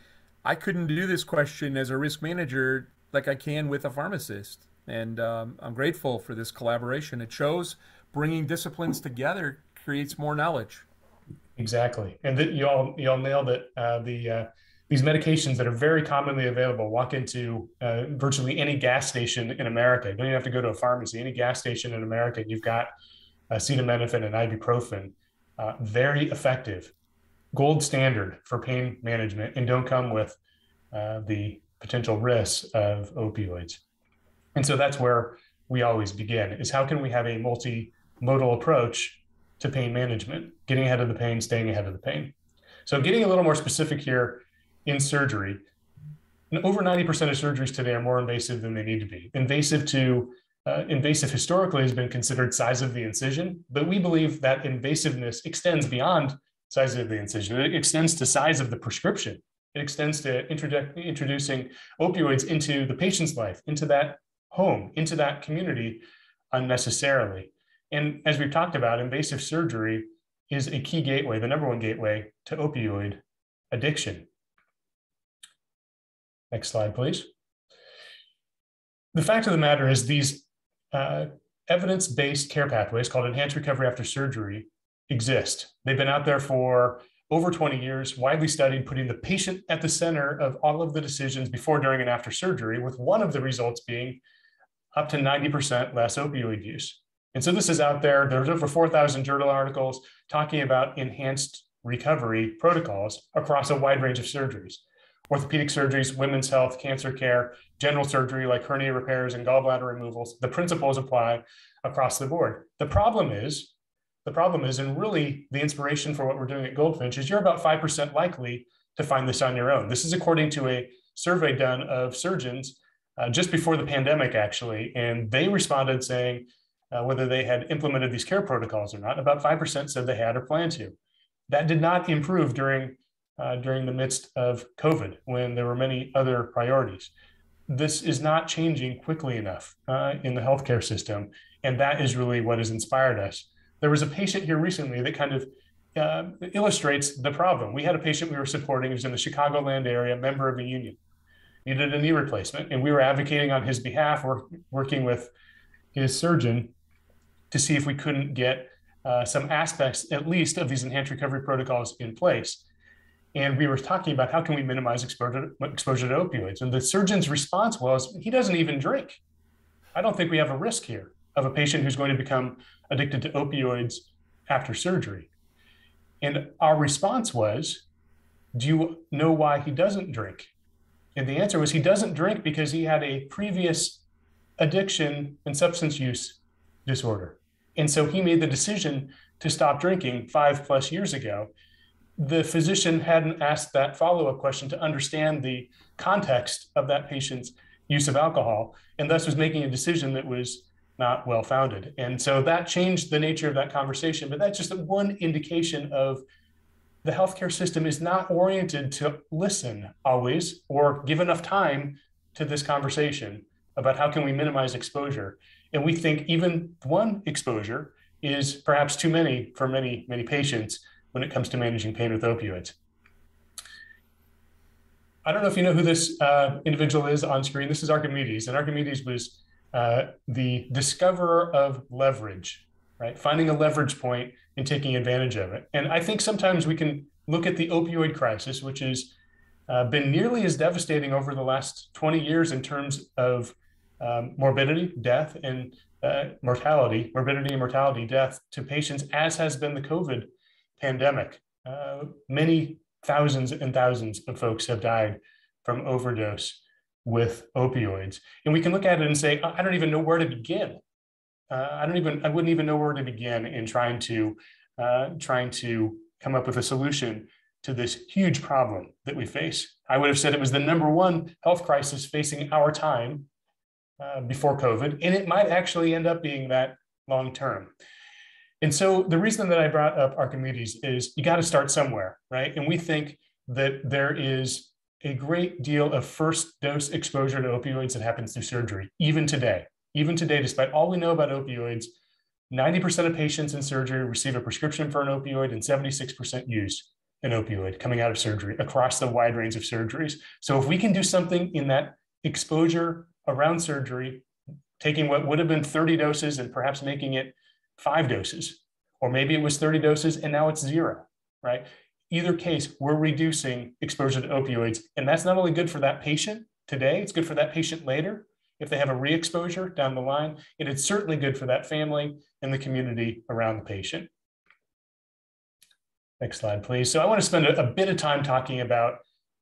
I couldn't do this question as a risk manager like I can with a pharmacist. And I'm grateful for this collaboration. It shows bringing disciplines together creates more knowledge. Exactly. And you all nailed it. These medications that are very commonly available, walk into virtually any gas station in America. You don't even have to go to a pharmacy. Any gas station in America, you've got acetaminophen and ibuprofen, very effective, gold standard for pain management, and don't come with the potential risks of opioids. And so that's where we always begin, is how can we have a multimodal approach to pain management, getting ahead of the pain, staying ahead of the pain. So getting a little more specific here in surgery, over 90% of surgeries today are more invasive than they need to be. Invasive historically has been considered size of the incision, but we believe that invasiveness extends beyond size of the incision. It extends to size of the prescription. It extends to introducing opioids into the patient's life, into that home, into that community unnecessarily. And as we've talked about, invasive surgery is a key gateway, the number one gateway to opioid addiction. Next slide, please. The fact of the matter is these evidence-based care pathways called enhanced recovery after surgery exist. They've been out there for over 20 years, widely studied, putting the patient at the center of all of the decisions before, during, and after surgery, with one of the results being up to 90% less opioid use. And so this is out there. There's over 4,000 journal articles talking about enhanced recovery protocols across a wide range of surgeries. Orthopedic surgeries, women's health, cancer care, general surgery like hernia repairs and gallbladder removals. The principles apply across the board. The problem is, and really the inspiration for what we're doing at Goldfinch is you're about 5% likely to find this on your own. This is according to a survey done of surgeons just before the pandemic, actually, and they responded saying whether they had implemented these care protocols or not. About 5% said they had or planned to. That did not improve during the midst of COVID, when there were many other priorities. This is not changing quickly enough in the healthcare system, and that is really what has inspired us. There was a patient here recently that kind of illustrates the problem. We had a patient we were supporting who's in the Chicagoland area, member of a union, needed a knee replacement, and we were advocating on his behalf, working with his surgeon to see if we couldn't get some aspects, at least, of these enhanced recovery protocols in place. And we were talking about how can we minimize exposure to opioids. And the surgeon's response was, he doesn't even drink. I don't think we have a risk here of a patient who's going to become addicted to opioids after surgery. And our response was, do you know why he doesn't drink? And the answer was, he doesn't drink because he had a previous addiction and substance use disorder. And so he made the decision to stop drinking 5+ years ago. The physician hadn't asked that follow-up question to understand the context of that patient's use of alcohol, and thus was making a decision that was not well-founded. And so that changed the nature of that conversation, but that's just one indication of the healthcare system is not oriented to listen always or give enough time to this conversation about how can we minimize exposure. And we think even one exposure is perhaps too many for many, many patients when it comes to managing pain with opioids. I don't know if you know who this individual is on screen. This is Archimedes, and Archimedes was the discoverer of leverage, right? Finding a leverage point and taking advantage of it. And I think sometimes we can look at the opioid crisis, which has been nearly as devastating over the last 20 years in terms of morbidity, death, and mortality, morbidity and mortality, death to patients, as has been the COVID pandemic. Many thousands and thousands of folks have died from overdose with opioids. And we can look at it and say, I don't even know where to begin. I wouldn't even know where to begin in trying to come up with a solution to this huge problem that we face. I would have said it was the #1 health crisis facing our time before COVID, and it might actually end up being that long term. And so the reason that I brought up Archimedes is you got to start somewhere, right? And we think that there is a great deal of first dose exposure to opioids that happens through surgery, even today. Even today, despite all we know about opioids, 90% of patients in surgery receive a prescription for an opioid and 76% use an opioid coming out of surgery across the wide range of surgeries. So if we can do something in that exposure around surgery, taking what would have been 30 doses and perhaps making it 5 doses, or maybe it was 30 doses and now it's 0, right? Either case, we're reducing exposure to opioids. And that's not only good for that patient today, it's good for that patient later if they have a re-exposure down the line, and it's certainly good for that family and the community around the patient. Next slide, please. So I want to spend a bit of time talking about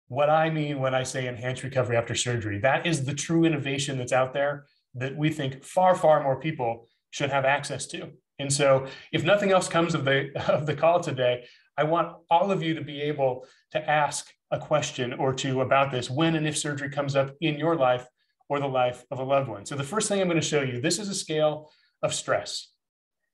what I mean when I say enhanced recovery after surgery. That is the true innovation that's out there that we think far, far more people should have access to. And so if nothing else comes of the call today, I want all of you to be able to ask a question or two about this when and if surgery comes up in your life or the life of a loved one. So the first thing I'm going to show you, this is a scale of stress.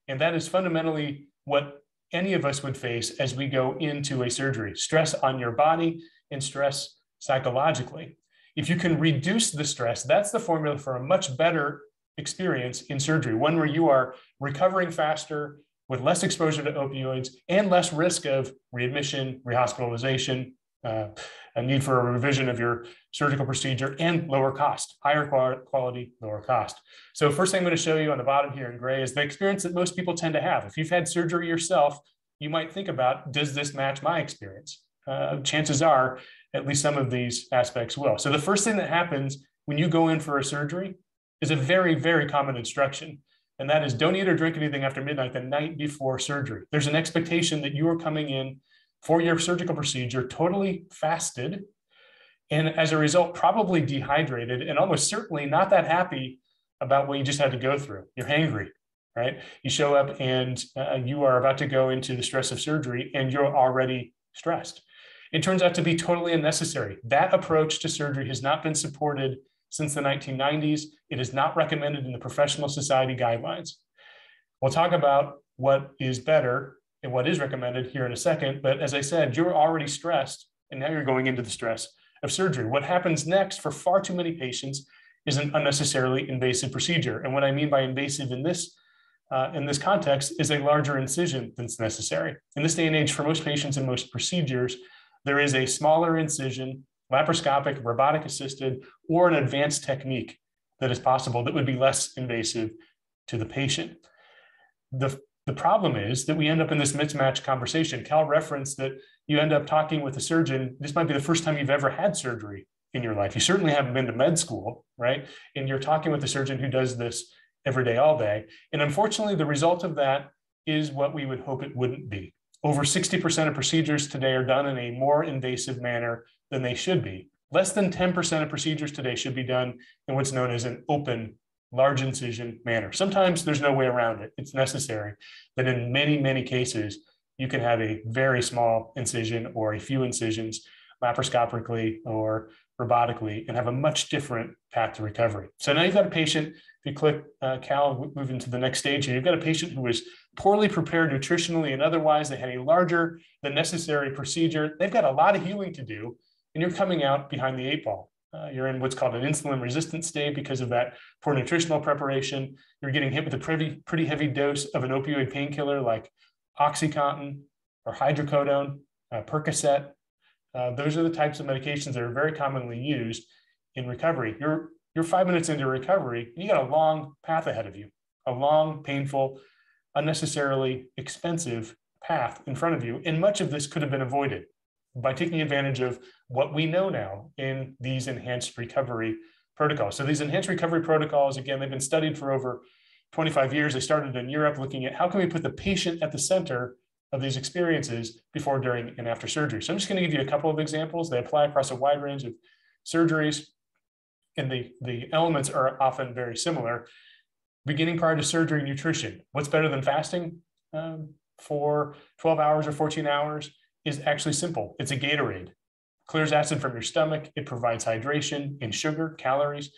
And that is fundamentally what any of us would face as we go into a surgery: stress on your body and stress psychologically. If you can reduce the stress, that's the formula for a much better experience in surgery, one where you are recovering faster with less exposure to opioids and less risk of readmission, rehospitalization, a need for a revision of your surgical procedure, and lower cost, higher quality, lower cost. So first thing I'm going to show you on the bottom here in gray is the experience that most people tend to have. If you've had surgery yourself, you might think about, does this match my experience? Chances are at least some of these aspects will. So the first thing that happens when you go in for a surgery is a very, very common instruction. And that is, don't eat or drink anything after midnight the night before surgery. There's an expectation that you are coming in for your surgical procedure totally fasted, and as a result, probably dehydrated and almost certainly not that happy about what you just had to go through. You're hangry, right? You show up and you are about to go into the stress of surgery and you're already stressed. It turns out to be totally unnecessary. That approach to surgery has not been supported since the 1990s. It is not recommended in the professional society guidelines. We'll talk about what is better and what is recommended here in a second. But as I said, you're already stressed, and now you're going into the stress of surgery. What happens next for far too many patients is an unnecessarily invasive procedure. And what I mean by invasive in this context is a larger incision than's necessary. In this day and age, for most patients and most procedures, there is a smaller incision, laparoscopic, robotic assisted, or an advanced technique that is possible that would be less invasive to the patient. The problem is that we end up in this mismatched conversation. Cal referenced that you end up talking with a surgeon. This might be the first time you've ever had surgery in your life. You certainly haven't been to med school, right? And you're talking with a surgeon who does this every day, all day. And unfortunately, the result of that is what we would hope it wouldn't be. Over 60% of procedures today are done in a more invasive manner than they should be. Less than 10% of procedures today should be done in what's known as an open, large incision manner. Sometimes there's no way around it. It's necessary. But in many, many cases, you can have a very small incision or a few incisions laparoscopically or robotically and have a much different path to recovery. So now you've got a patient, if you click Cal, move into the next stage here, you've got a patient who was poorly prepared nutritionally and otherwise. They had a larger than necessary procedure. They've got a lot of healing to do, and you're coming out behind the 8 ball. You're in what's called an insulin resistant state because of that poor nutritional preparation. You're getting hit with a pretty heavy dose of an opioid painkiller like OxyContin or hydrocodone, Percocet. Those are the types of medications that are very commonly used in recovery. You're 5 minutes into recovery, and you got a long path ahead of you, a long, painful, unnecessarily expensive path in front of you. And much of this could have been avoided by taking advantage of what we know now in these enhanced recovery protocols. So these enhanced recovery protocols, again, they've been studied for over 25 years, they started in Europe looking at how can we put the patient at the center of these experiences before, during, and after surgery. So I'm just going to give you a couple of examples. They apply across a wide range of surgeries, and the elements are often very similar. Beginning prior to surgery, nutrition. What's better than fasting for 12 hours or 14 hours is actually simple. It's a Gatorade. Clears acid from your stomach. It provides hydration and sugar, calories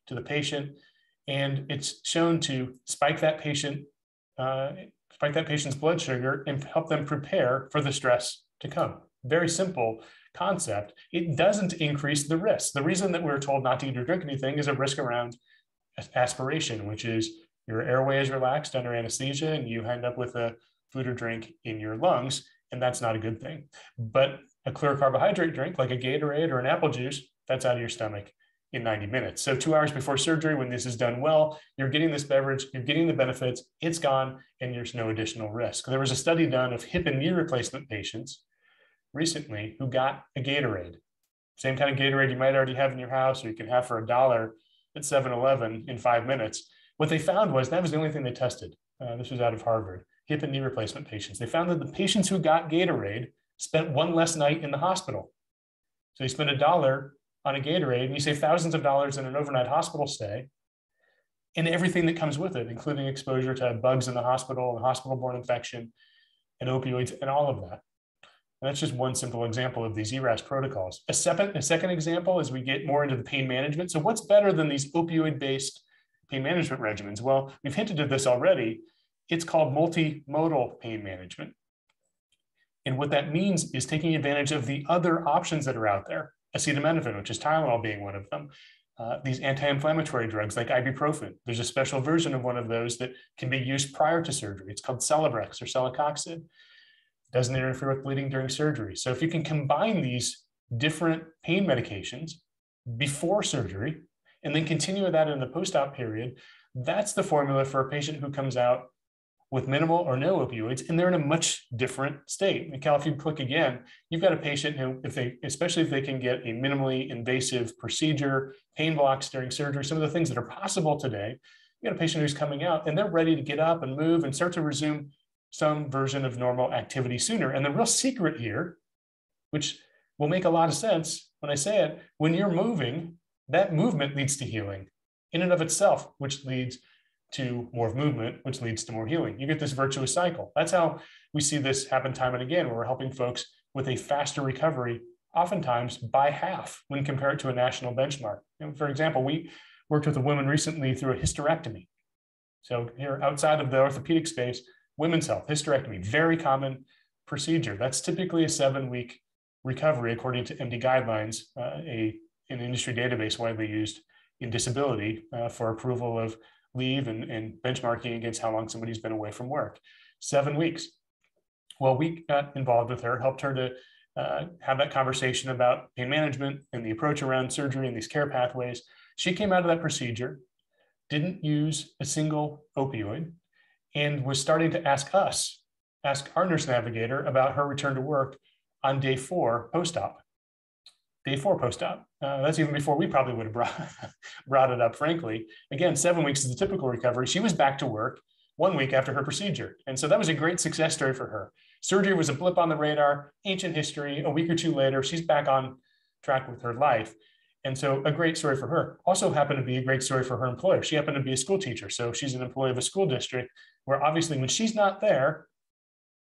to the patient. And it's shown to spike that patient's blood sugar and help them prepare for the stress to come. Very simple concept. It doesn't increase the risk. The reason that we're told not to eat or drink anything is a risk around aspiration, which is your airway is relaxed under anesthesia and you end up with a food or drink in your lungs, and that's not a good thing. But a clear carbohydrate drink like a Gatorade or an apple juice, that's out of your stomach in 90 minutes. So 2 hours before surgery, when this is done well, you're getting this beverage, you're getting the benefits, it's gone, and there's no additional risk. There was a study done of hip and knee replacement patients recently who got a Gatorade. Same kind of Gatorade you might already have in your house, or you can have for $1 at 7-Eleven in 5 minutes. What they found was, that was the only thing they tested. This was out of Harvard, hip and knee replacement patients. They found that the patients who got Gatorade spent one less night in the hospital. So you spend $1 on a Gatorade and you save thousands of dollars in an overnight hospital stay and everything that comes with it, including exposure to bugs in the hospital and hospital-borne infection and opioids and all of that. And that's just one simple example of these ERAS protocols. A second example is we get more into the pain management. So what's better than these opioid-based pain management regimens? Well, we've hinted at this already. It's called multimodal pain management. And what that means is taking advantage of the other options that are out there. Acetaminophen, which is Tylenol being one of them. These anti-inflammatory drugs like ibuprofen. There's a special version of one of those that can be used prior to surgery. It's called Celebrex or Celecoxib. Doesn't interfere with bleeding during surgery. So if you can combine these different pain medications before surgery and then continue that in the post-op period, that's the formula for a patient who comes out with minimal or no opioids, and they're in a much different state. And Cal, if you click again, you've got a patient who, especially if they can get a minimally invasive procedure, pain blocks during surgery, some of the things that are possible today, you got a patient who's coming out and they're ready to get up and move and start to resume some version of normal activity sooner. And the real secret here, which will make a lot of sense when I say it, when you're moving, that movement leads to healing in and of itself, which leads to more movement, which leads to more healing. You get this virtuous cycle. That's how we see this happen time and again, where we're helping folks with a faster recovery, oftentimes by half when compared to a national benchmark. For example, we worked with a woman recently through a hysterectomy. So here outside of the orthopedic space, women's health, hysterectomy, very common procedure. That's typically a 7-week recovery according to MD guidelines, an industry database widely used in disability for approval of leave and benchmarking against how long somebody's been away from work. 7 weeks. Well, we got involved with her, helped her to have that conversation about pain management and the approach around surgery and these care pathways. She came out of that procedure, didn't use a single opioid, and was starting to ask our nurse navigator about her return to work on day 4 post-op. Day 4 post-op. That's even before we probably would have brought it up, frankly. Again, 7 weeks is the typical recovery. She was back to work 1 week after her procedure. And so that was a great success story for her. Surgery was a blip on the radar, ancient history. A week or two later, she's back on track with her life. And so a great story for her. Also happened to be a great story for her employer. She happened to be a school teacher. So she's an employee of a school district where obviously when she's not there,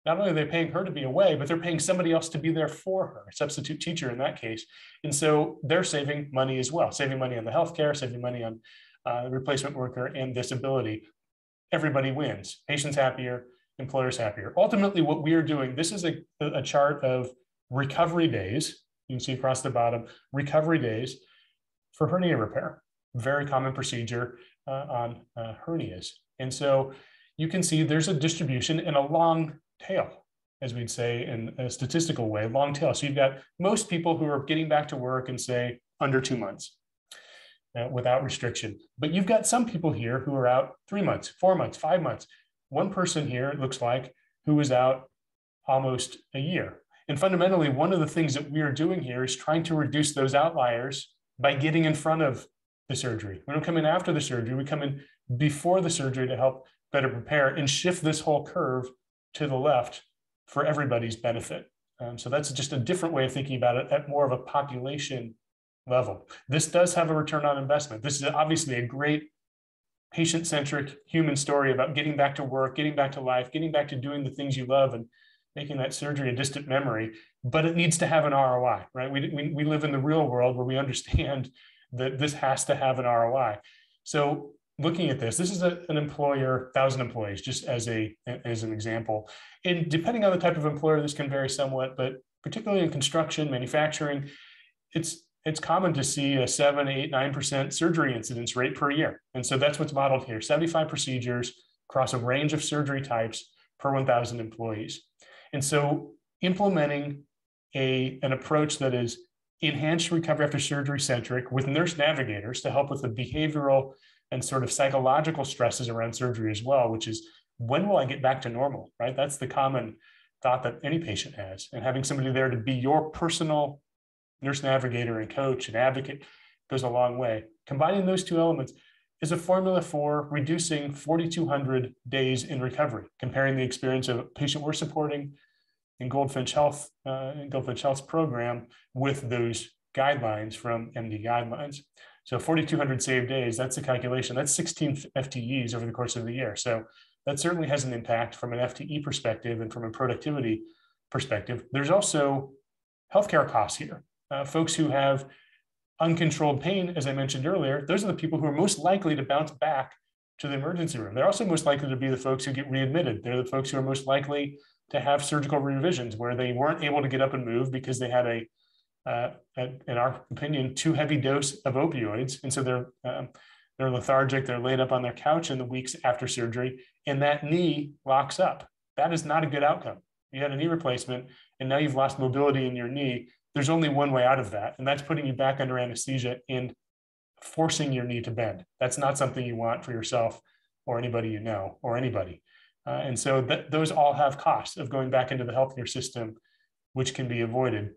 not only are they paying her to be away, but they're paying somebody else to be there for her, a substitute teacher in that case. And so they're saving money as well, saving money on the healthcare, saving money on replacement worker and disability. Everybody wins. Patients happier, employers happier. Ultimately, what we are doing, this is a chart of recovery days. You can see across the bottom, recovery days for hernia repair. Very common procedure on hernias. And so you can see there's a distribution and a long tail, as we'd say in a statistical way, long tail. So you've got most people who are getting back to work in, say, under 2 months without restriction. But you've got some people here who are out 3 months, 4 months, 5 months. One person here, it looks like, who was out almost a year. And fundamentally, one of the things that we are doing here is trying to reduce those outliers by getting in front of the surgery. We don't come in after the surgery, we come in before the surgery to help better prepare and shift this whole curve to the left for everybody's benefit. So that's just a different way of thinking about it at more of a population level. This does have a return on investment. This is obviously a great patient-centric human story about getting back to work, getting back to life, getting back to doing the things you love and making that surgery a distant memory, but it needs to have an ROI, right? We live in the real world where we understand that this has to have an ROI. So looking at this is an employer, 1,000 employees, just as an example. And depending on the type of employer, this can vary somewhat, but particularly in construction, manufacturing, it's common to see a 7, 8, 9% surgery incidence rate per year. And so that's what's modeled here, 75 procedures across a range of surgery types per 1,000 employees. And so implementing an approach that is enhanced recovery after surgery centric with nurse navigators to help with the behavioral and sort of psychological stresses around surgery as well, which is, when will I get back to normal, right? That's the common thought that any patient has. And having somebody there to be your personal nurse navigator and coach and advocate goes a long way. Combining those two elements is a formula for reducing 4,200 days in recovery, comparing the experience of a patient we're supporting in Goldfinch Health's program with those guidelines from MD guidelines. So 4,200 saved days, that's the calculation. That's 16 FTEs over the course of the year. So that certainly has an impact from an FTE perspective and from a productivity perspective. There's also healthcare costs here. Folks who have uncontrolled pain, as I mentioned earlier, those are the people who are most likely to bounce back to the emergency room. They're also most likely to be the folks who get readmitted. They're the folks who are most likely to have surgical revisions where they weren't able to get up and move because they had in our opinion, too heavy dose of opioids. And so they're lethargic, they're laid up on their couch in the weeks after surgery, and that knee locks up. That is not a good outcome. You had a knee replacement, and now you've lost mobility in your knee. There's only one way out of that, and that's putting you back under anesthesia and forcing your knee to bend. That's not something you want for yourself or anybody you know, or anybody. And so those all have costs of going back into the healthcare system, which can be avoided.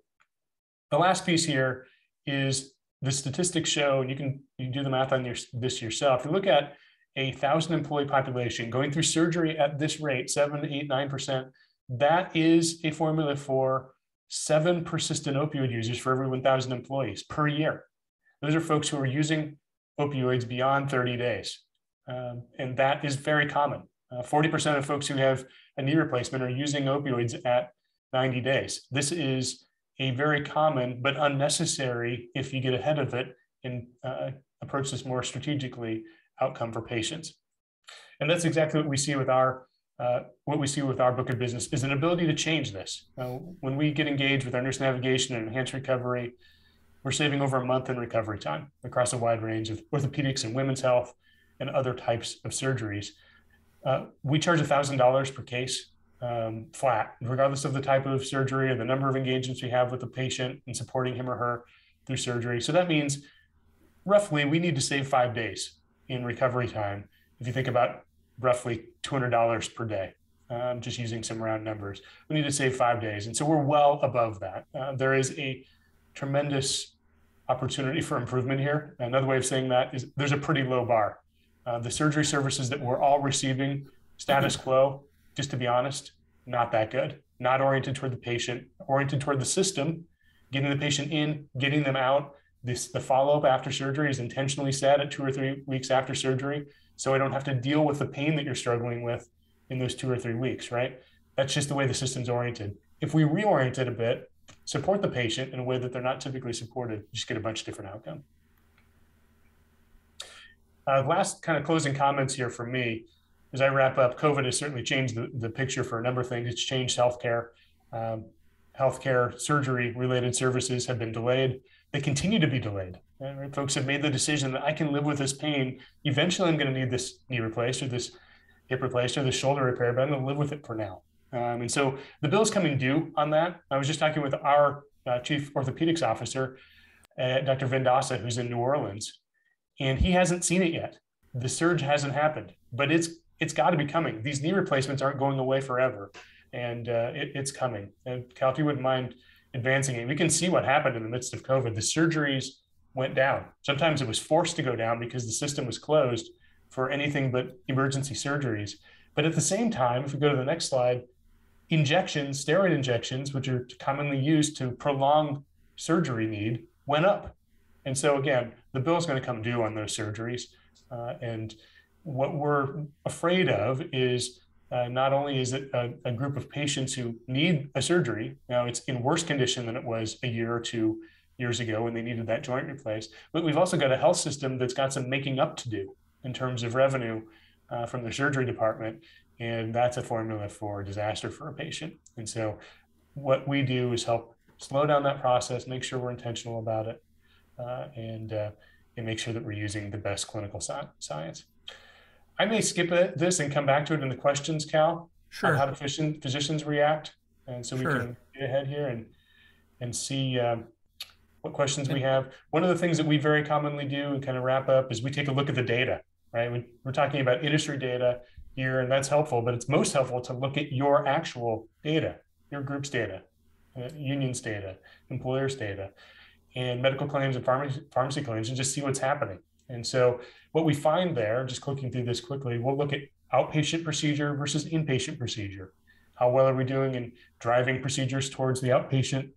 The last piece here is the statistics show, and you can do the math on this yourself. If you look at a 1,000 employee population going through surgery at this rate, 7, 8, 9%, that is a formula for 7 persistent opioid users for every 1,000 employees per year. Those are folks who are using opioids beyond 30 days. And that is very common. 40% of folks who have a knee replacement are using opioids at 90 days. This is a very common but unnecessary, if you get ahead of it and approach this more strategically, outcome for patients. And that's exactly what we see with our book of business, is an ability to change this. When we get engaged with our nurse navigation and enhanced recovery, we're saving over a month in recovery time across a wide range of orthopedics and women's health and other types of surgeries. We charge $1,000 per case flat, regardless of the type of surgery or the number of engagements we have with the patient and supporting him or her through surgery. So that means roughly we need to save 5 days in recovery time. If you think about roughly $200 per day, just using some round numbers, we need to save 5 days. And so we're well above that. There is a tremendous opportunity for improvement here. Another way of saying that is there's a pretty low bar. The surgery services that we're all receiving, status quo, just to be honest, not that good. Not oriented toward the patient, oriented toward the system, getting the patient in, getting them out. The follow-up after surgery is intentionally set at 2 or 3 weeks after surgery, so I don't have to deal with the pain that you're struggling with in those 2 or 3 weeks, right? That's just the way the system's oriented. If we reorient it a bit, support the patient in a way that they're not typically supported, you just get a bunch of different outcomes. Last kind of closing comments here from me. As I wrap up, COVID has certainly changed the picture for a number of things. It's changed healthcare. Healthcare surgery-related services have been delayed. They continue to be delayed. Right? Folks have made the decision that I can live with this pain. Eventually, I'm going to need this knee replaced or this hip replaced or this shoulder repair, but I'm going to live with it for now. And so the bill is coming due on that. I was just talking with our chief orthopedics officer, Dr. Vendasa, who's in New Orleans, and he hasn't seen it yet. The surge hasn't happened, but it's got to be coming. These knee replacements aren't going away forever, and it's coming. And Cal, if you wouldn't mind advancing it, we can see what happened in the midst of COVID. The surgeries went down. Sometimes it was forced to go down because the system was closed for anything but emergency surgeries. But at the same time, if we go to the next slide, injections, steroid injections, which are commonly used to prolong surgery need, went up. And so again, the bill is going to come due on those surgeries. And what we're afraid of is not only is it a group of patients who need a surgery, now it's in worse condition than it was a year or 2 years ago when they needed that joint replaced, but we've also got a health system that's got some making up to do in terms of revenue from the surgery department. And that's a formula for disaster for a patient. And so what we do is help slow down that process, make sure we're intentional about it, and make sure that we're using the best clinical science. I may skip this and come back to it in the questions, Cal, Sure. on how do physicians react. And so we Sure. can get ahead here and see what questions we have. One of the things that we very commonly do and kind of wrap up is we take a look at the data, right? We're talking about industry data here, and that's helpful, but it's most helpful to look at your actual data, your group's data, unions data, employers data, and medical claims and pharmacy claims, and just see what's happening. And so what we find there, just clicking through this quickly, we'll look at outpatient procedure versus inpatient procedure. How well are we doing in driving procedures towards the outpatient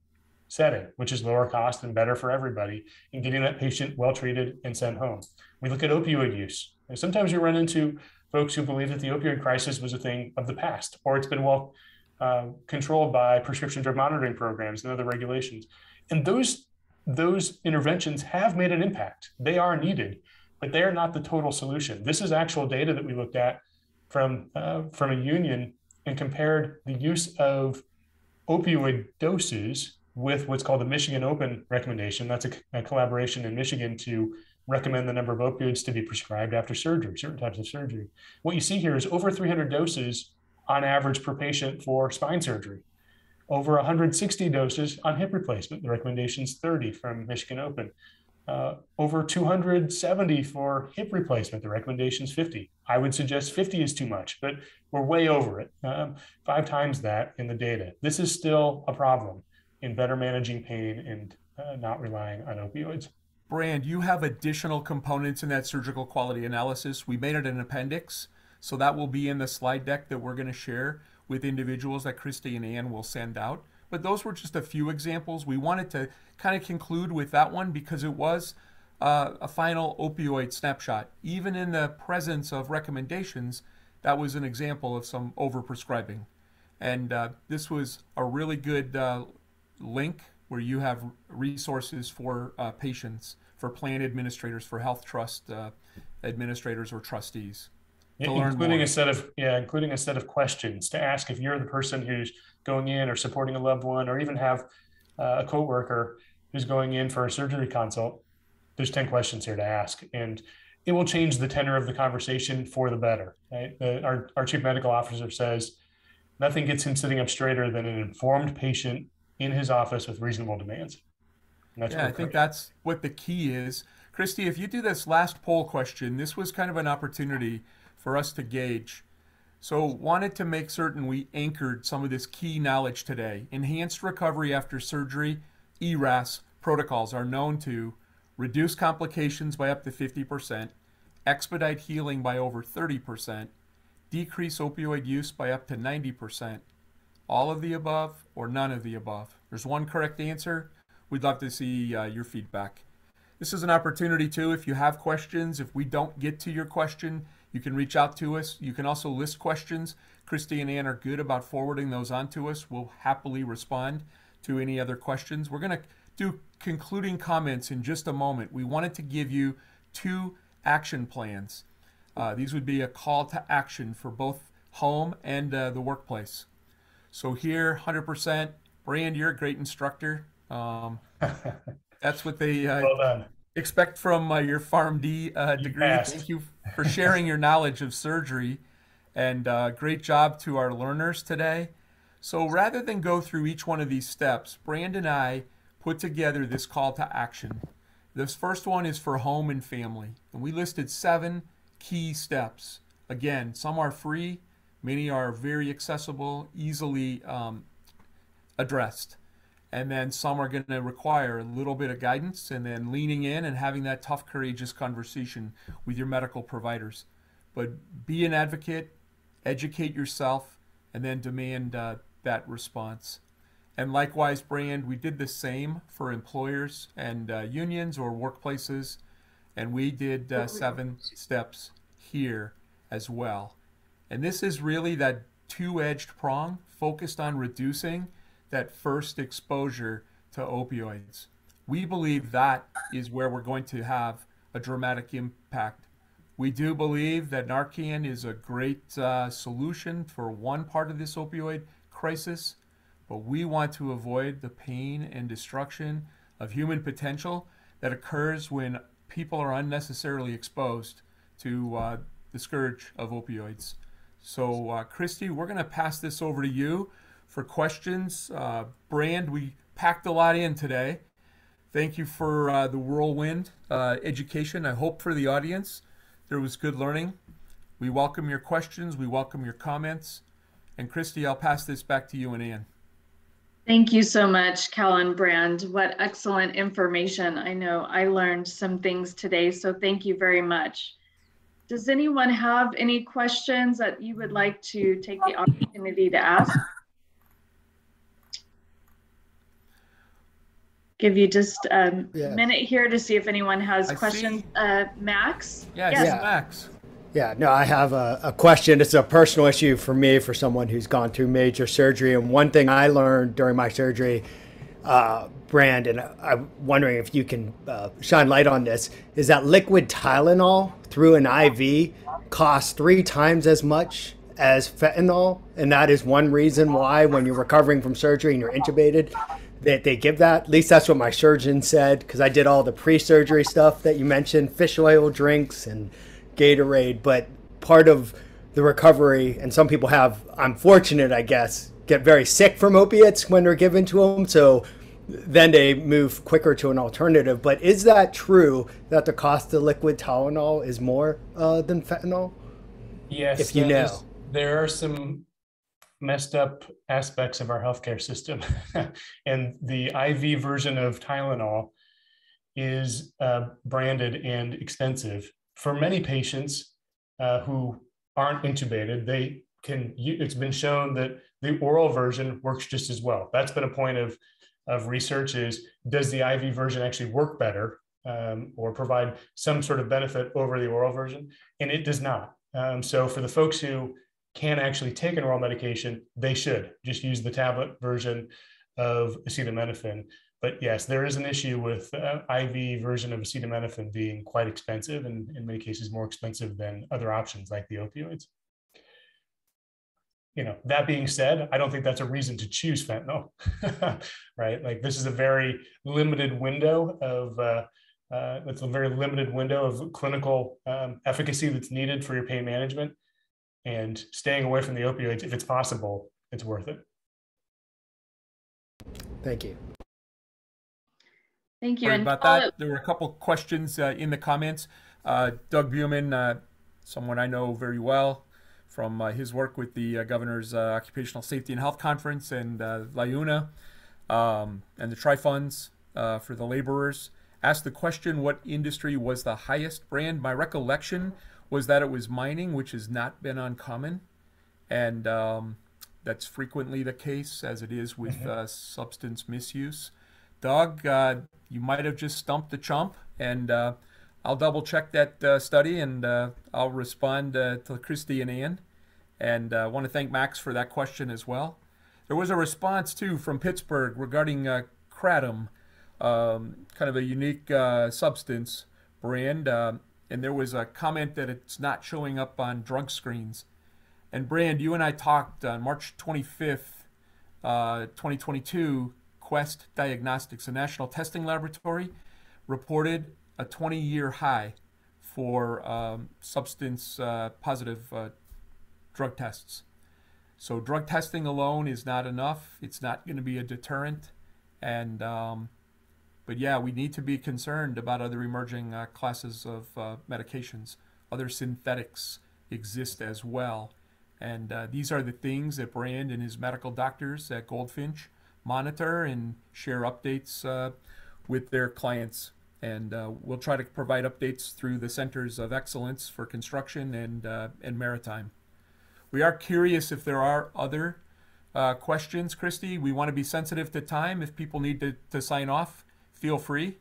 setting, which is lower cost and better for everybody, and getting that patient well treated and sent home. We look at opioid use. And sometimes you run into folks who believe that the opioid crisis was a thing of the past, or it's been well controlled by prescription drug monitoring programs and other regulations. And those interventions have made an impact. They are needed, but they are not the total solution. This is actual data that we looked at from a union and compared the use of opioid doses with what's called the Michigan Open recommendation. That's a collaboration in Michigan to recommend the number of opioids to be prescribed after surgery, certain types of surgery. What you see here is over 300 doses on average per patient for spine surgery, over 160 doses on hip replacement. The recommendation is 30 from Michigan Open. Over 270 for hip replacement. The recommendation is 50. I would suggest 50 is too much, but we're way over it. 5 times that in the data. This is still a problem in better managing pain and not relying on opioids. Brand, you have additional components in that surgical quality analysis. We made it an appendix, so that will be in the slide deck that we're going to share with individuals that Christy and Ann will send out. But those were just a few examples. We wanted to kind of conclude with that one because it was a final opioid snapshot. Even in the presence of recommendations, that was an example of some overprescribing. And this was a really good link where you have resources for patients, for plan administrators, for health trust administrators or trustees. Including a set of questions to ask if you're the person who's going in or supporting a loved one, or even have a coworker who's going in for a surgery consult. There's 10 questions here to ask, and it will change the tenor of the conversation for the better. Right? Our chief medical officer says nothing gets him sitting up straighter than an informed patient in his office with reasonable demands. I think that's what the key is. Christy, if you do this last poll question, this was kind of an opportunity for us to gauge. So wanted to make certain we anchored some of this key knowledge today. Enhanced recovery after surgery, ERAS protocols are known to reduce complications by up to 50%, expedite healing by over 30%, decrease opioid use by up to 90%. All of the above or none of the above? There's one correct answer. We'd love to see your feedback. This is an opportunity too, if you have questions, if we don't get to your question, you can reach out to us. You can also list questions. Christy and Ann are good about forwarding those on to us. We'll happily respond to any other questions. We're going to do concluding comments in just a moment. We wanted to give you 2 action plans. These would be a call to action for both home and the workplace. So here, 100%. Brand, you're a great instructor. That's what they well done. Expect from your PharmD degree. Thank you for sharing your knowledge of surgery, and great job to our learners today. So rather than go through each one of these steps, Brand and I put together this call to action. This first one is for home and family, and we listed 7 key steps. Again, some are free, many are very accessible, easily addressed. And then some are going to require a little bit of guidance and then leaning in and having that tough, courageous conversation with your medical providers. but be an advocate, educate yourself, and then demand that response. And likewise, Brand, we did the same for employers and unions or workplaces, and we did 7 steps here as well. And this is really that two-edged prong focused on reducing that first exposure to opioids. We believe that is where we're going to have a dramatic impact. We do believe that Narcan is a great solution for one part of this opioid crisis, but we want to avoid the pain and destruction of human potential that occurs when people are unnecessarily exposed to the scourge of opioids. So, Christy, we're going to pass this over to you for questions. Brand, we packed a lot in today. Thank you for the whirlwind education. I hope for the audience there was good learning. We welcome your questions. We welcome your comments. And Christy, I'll pass this back to you and Ann. Thank you so much, Cal and Brand. What excellent information. I know I learned some things today, so thank you very much. Does anyone have any questions that you would like to take the opportunity to ask? Give you just a minute here to see if anyone has questions. Max? Yes, Max. Yeah, no, I have a question. It's a personal issue for me, for someone who's gone through major surgery. And one thing I learned during my surgery, Brand, and I'm wondering if you can shine light on this, is that liquid Tylenol through an IV costs 3 times as much as fentanyl. And that is one reason why when you're recovering from surgery and you're intubated, that they give that. At least that's what my surgeon said, because I did all the pre-surgery stuff that you mentioned, fish oil drinks and Gatorade. But part of the recovery, and some people have, I'm fortunate, I guess, get very sick from opiates when they're given to them. So then they move quicker to an alternative. But is that true that the cost of liquid Tylenol is more than fentanyl? Yes. If you know. There are some messed up aspects of our healthcare system. And the IV version of Tylenol is branded and expensive. For many patients who aren't intubated, it's been shown that the oral version works just as well. That's been a point of research, is does the IV version actually work better or provide some sort of benefit over the oral version? And it does not. So for the folks who can actually take an oral medication, they should just use the tablet version of acetaminophen. But yes, there is an issue with IV version of acetaminophen being quite expensive, and in many cases more expensive than other options like the opioids. You know, that being said, I don't think that's a reason to choose fentanyl, right? Like, this is a very limited window of it's a very limited window of clinical efficacy that's needed for your pain management. And staying away from the opioids, if it's possible, it's worth it. Thank you. Thank you. Sorry about that. There were a couple questions in the comments. Doug Buman, someone I know very well from his work with the Governor's Occupational Safety and Health Conference and LIUNA and the Tri-Funds for the laborers, asked the question, what industry was the highest? Brand, my recollection was that it was mining, which has not been uncommon. And that's frequently the case, as it is with substance misuse. Doug, you might have just stumped the chump, and I'll double check that study, and I'll respond to Christy and Ann. And I want to thank Max for that question as well. There was a response too from Pittsburgh regarding Kratom, kind of a unique substance, Brand, and there was a comment that it's not showing up on drug screens. And Brand, you and I talked on March 25th, 2022, Quest Diagnostics, a national testing laboratory, reported a 20-year high for substance positive drug tests. So drug testing alone is not enough. It's not going to be a deterrent. And but yeah, we need to be concerned about other emerging classes of medications. Other synthetics exist as well. And these are the things that Brand and his medical doctors at Goldfinch monitor and share updates with their clients. And we'll try to provide updates through the Centers of Excellence for Construction and Maritime. We are curious if there are other questions, Christy. We want to be sensitive to time. If people need to sign off, feel free.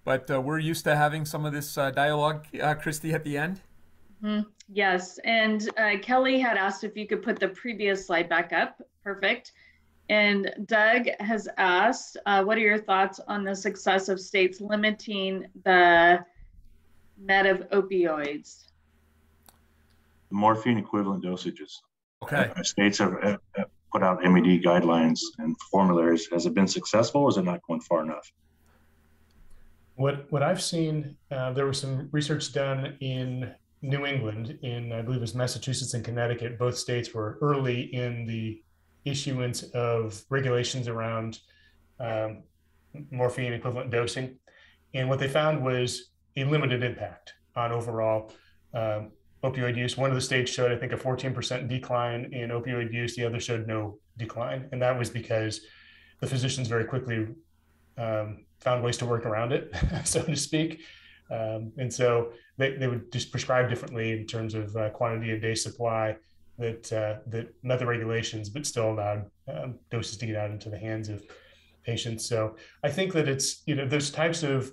But we're used to having some of this dialogue, Christy, at the end. Yes, and Kelly had asked if you could put the previous slide back up. Perfect. And Doug has asked, what are your thoughts on the success of states limiting the net of opioids? Morphine equivalent dosages. Okay. States have put out MED guidelines and formularies. Has it been successful, or is it not going far enough? What I've seen, there was some research done in New England, in I believe it was Massachusetts and Connecticut. Both states were early in the issuance of regulations around morphine equivalent dosing. And what they found was a limited impact on overall opioid use. One of the states showed, I think, a 14% decline in opioid use. The other showed no decline. And that was because the physicians very quickly found ways to work around it, so to speak. And so they would just prescribe differently in terms of quantity and day supply that met the regulations, but still allowed doses to get out into the hands of patients. So I think that it's, those types of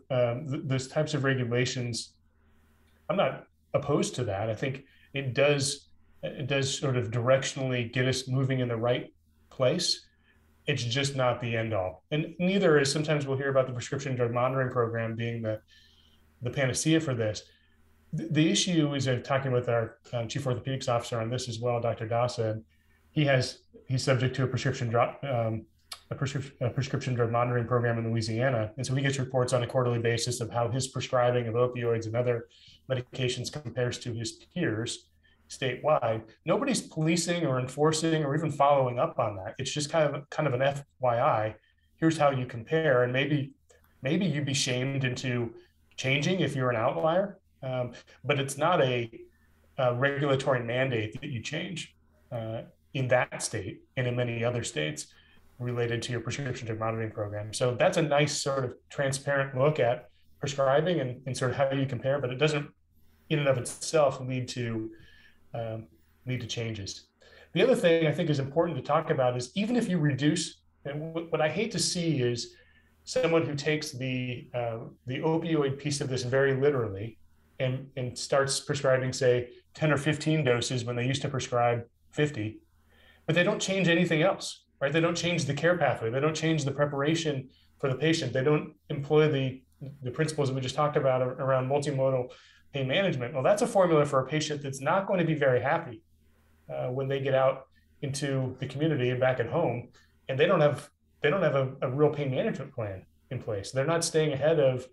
regulations, I'm not opposed to that. I think it does sort of directionally get us moving in the right place. It's just not the end all. And neither is, sometimes we'll hear about the prescription drug monitoring program being the panacea for this. The issue is, I'm talking with our chief orthopedics officer on this as well, Dr. Dawson. He's subject to a prescription drug monitoring program in Louisiana. And so he gets reports on a quarterly basis of how his prescribing of opioids and other medications compares to his peers statewide. Nobody's policing or enforcing or even following up on that. It's just kind of an FYI. Here's how you compare, and maybe you'd be shamed into changing if you're an outlier. But it's not a regulatory mandate that you change in that state and in many other states related to your prescription drug monitoring program. So that's a nice sort of transparent look at prescribing and sort of how you compare, but it doesn't in and of itself lead to changes. The other thing I think is important to talk about is, even if you reduce, and what I hate to see is someone who takes the opioid piece of this very literally and starts prescribing, say, 10 or 15 doses when they used to prescribe 50, but they don't change anything else, right? They don't change the care pathway. They don't change the preparation for the patient. They don't employ the principles that we just talked about around multimodal pain management. Well, that's a formula for a patient that's not going to be very happy when they get out into the community and back at home, and they don't have a real pain management plan in place. They're not staying ahead of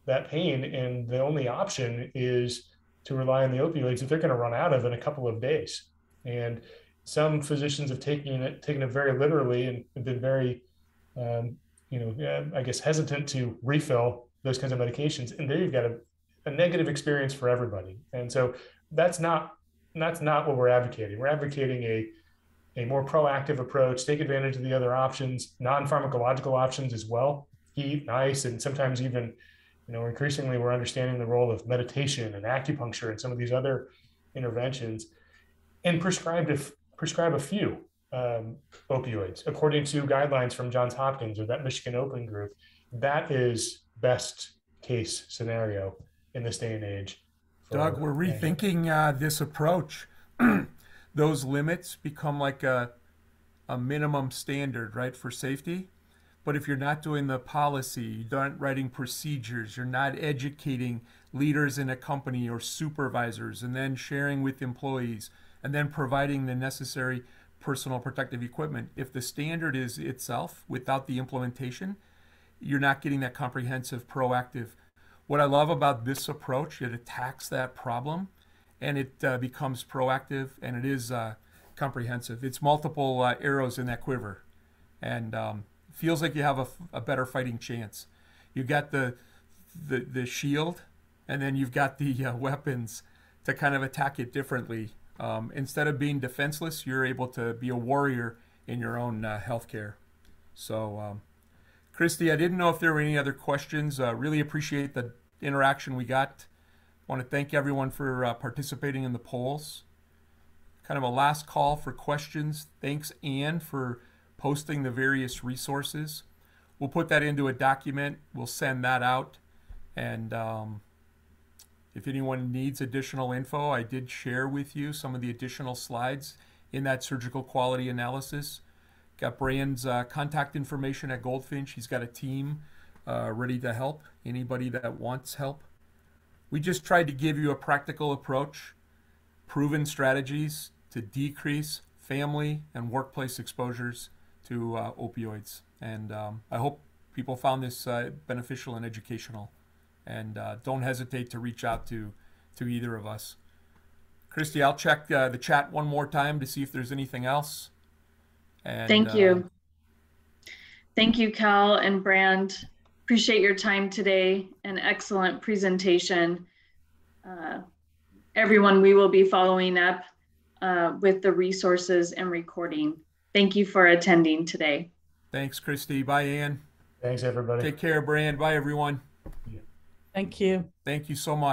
that pain, and the only option is to rely on the opioids that they're going to run out of in a couple of days. And some physicians have taken it very literally and been very, I guess, hesitant to refill those kinds of medications, and there you've got a negative experience for everybody. And so that's not what we're advocating. We're advocating a more proactive approach, take advantage of the other options, non-pharmacological options as well, eat, ice, and sometimes even, increasingly we're understanding the role of meditation and acupuncture and some of these other interventions, and prescribe a few opioids according to guidelines from Johns Hopkins or that Michigan Open group. That is best case scenario in this day and age. Doug, we're rethinking this approach. Those limits become like a minimum standard, right, for safety. But if you're not doing the policy, you're not writing procedures, you're not educating leaders in a company or supervisors, and then sharing with employees, and then providing the necessary personal protective equipment, if the standard is itself without the implementation, you're not getting that comprehensive, proactive. What I love about this approach, it attacks that problem, and it becomes proactive, and it is comprehensive. It's multiple arrows in that quiver, and feels like you have a better fighting chance. You got the shield, and then you've got the weapons to kind of attack it differently. Instead of being defenseless, you're able to be a warrior in your own healthcare. So Christy, I didn't know if there were any other questions. Really appreciate the interaction we got. Want to thank everyone for participating in the polls. Kind of a last call for questions. Thanks, Anne, for posting the various resources. We'll put that into a document. We'll send that out. And if anyone needs additional info, I did share with you some of the additional slides in that surgical quality analysis. Got Brian's contact information at Goldfinch. He's got a team ready to help anybody that wants help. We just tried to give you a practical approach, proven strategies to decrease family and workplace exposures to opioids. And I hope people found this beneficial and educational. And don't hesitate to reach out to either of us. Christy, I'll check the chat one more time to see if there's anything else. And, thank you. Thank you, Cal and Brand. Appreciate your time today. An excellent presentation. Everyone, we will be following up with the resources and recording. Thank you for attending today. Thanks, Christy. Bye, Ann. Thanks, everybody. Take care, Brand. Bye, everyone. Thank you. Thank you so much.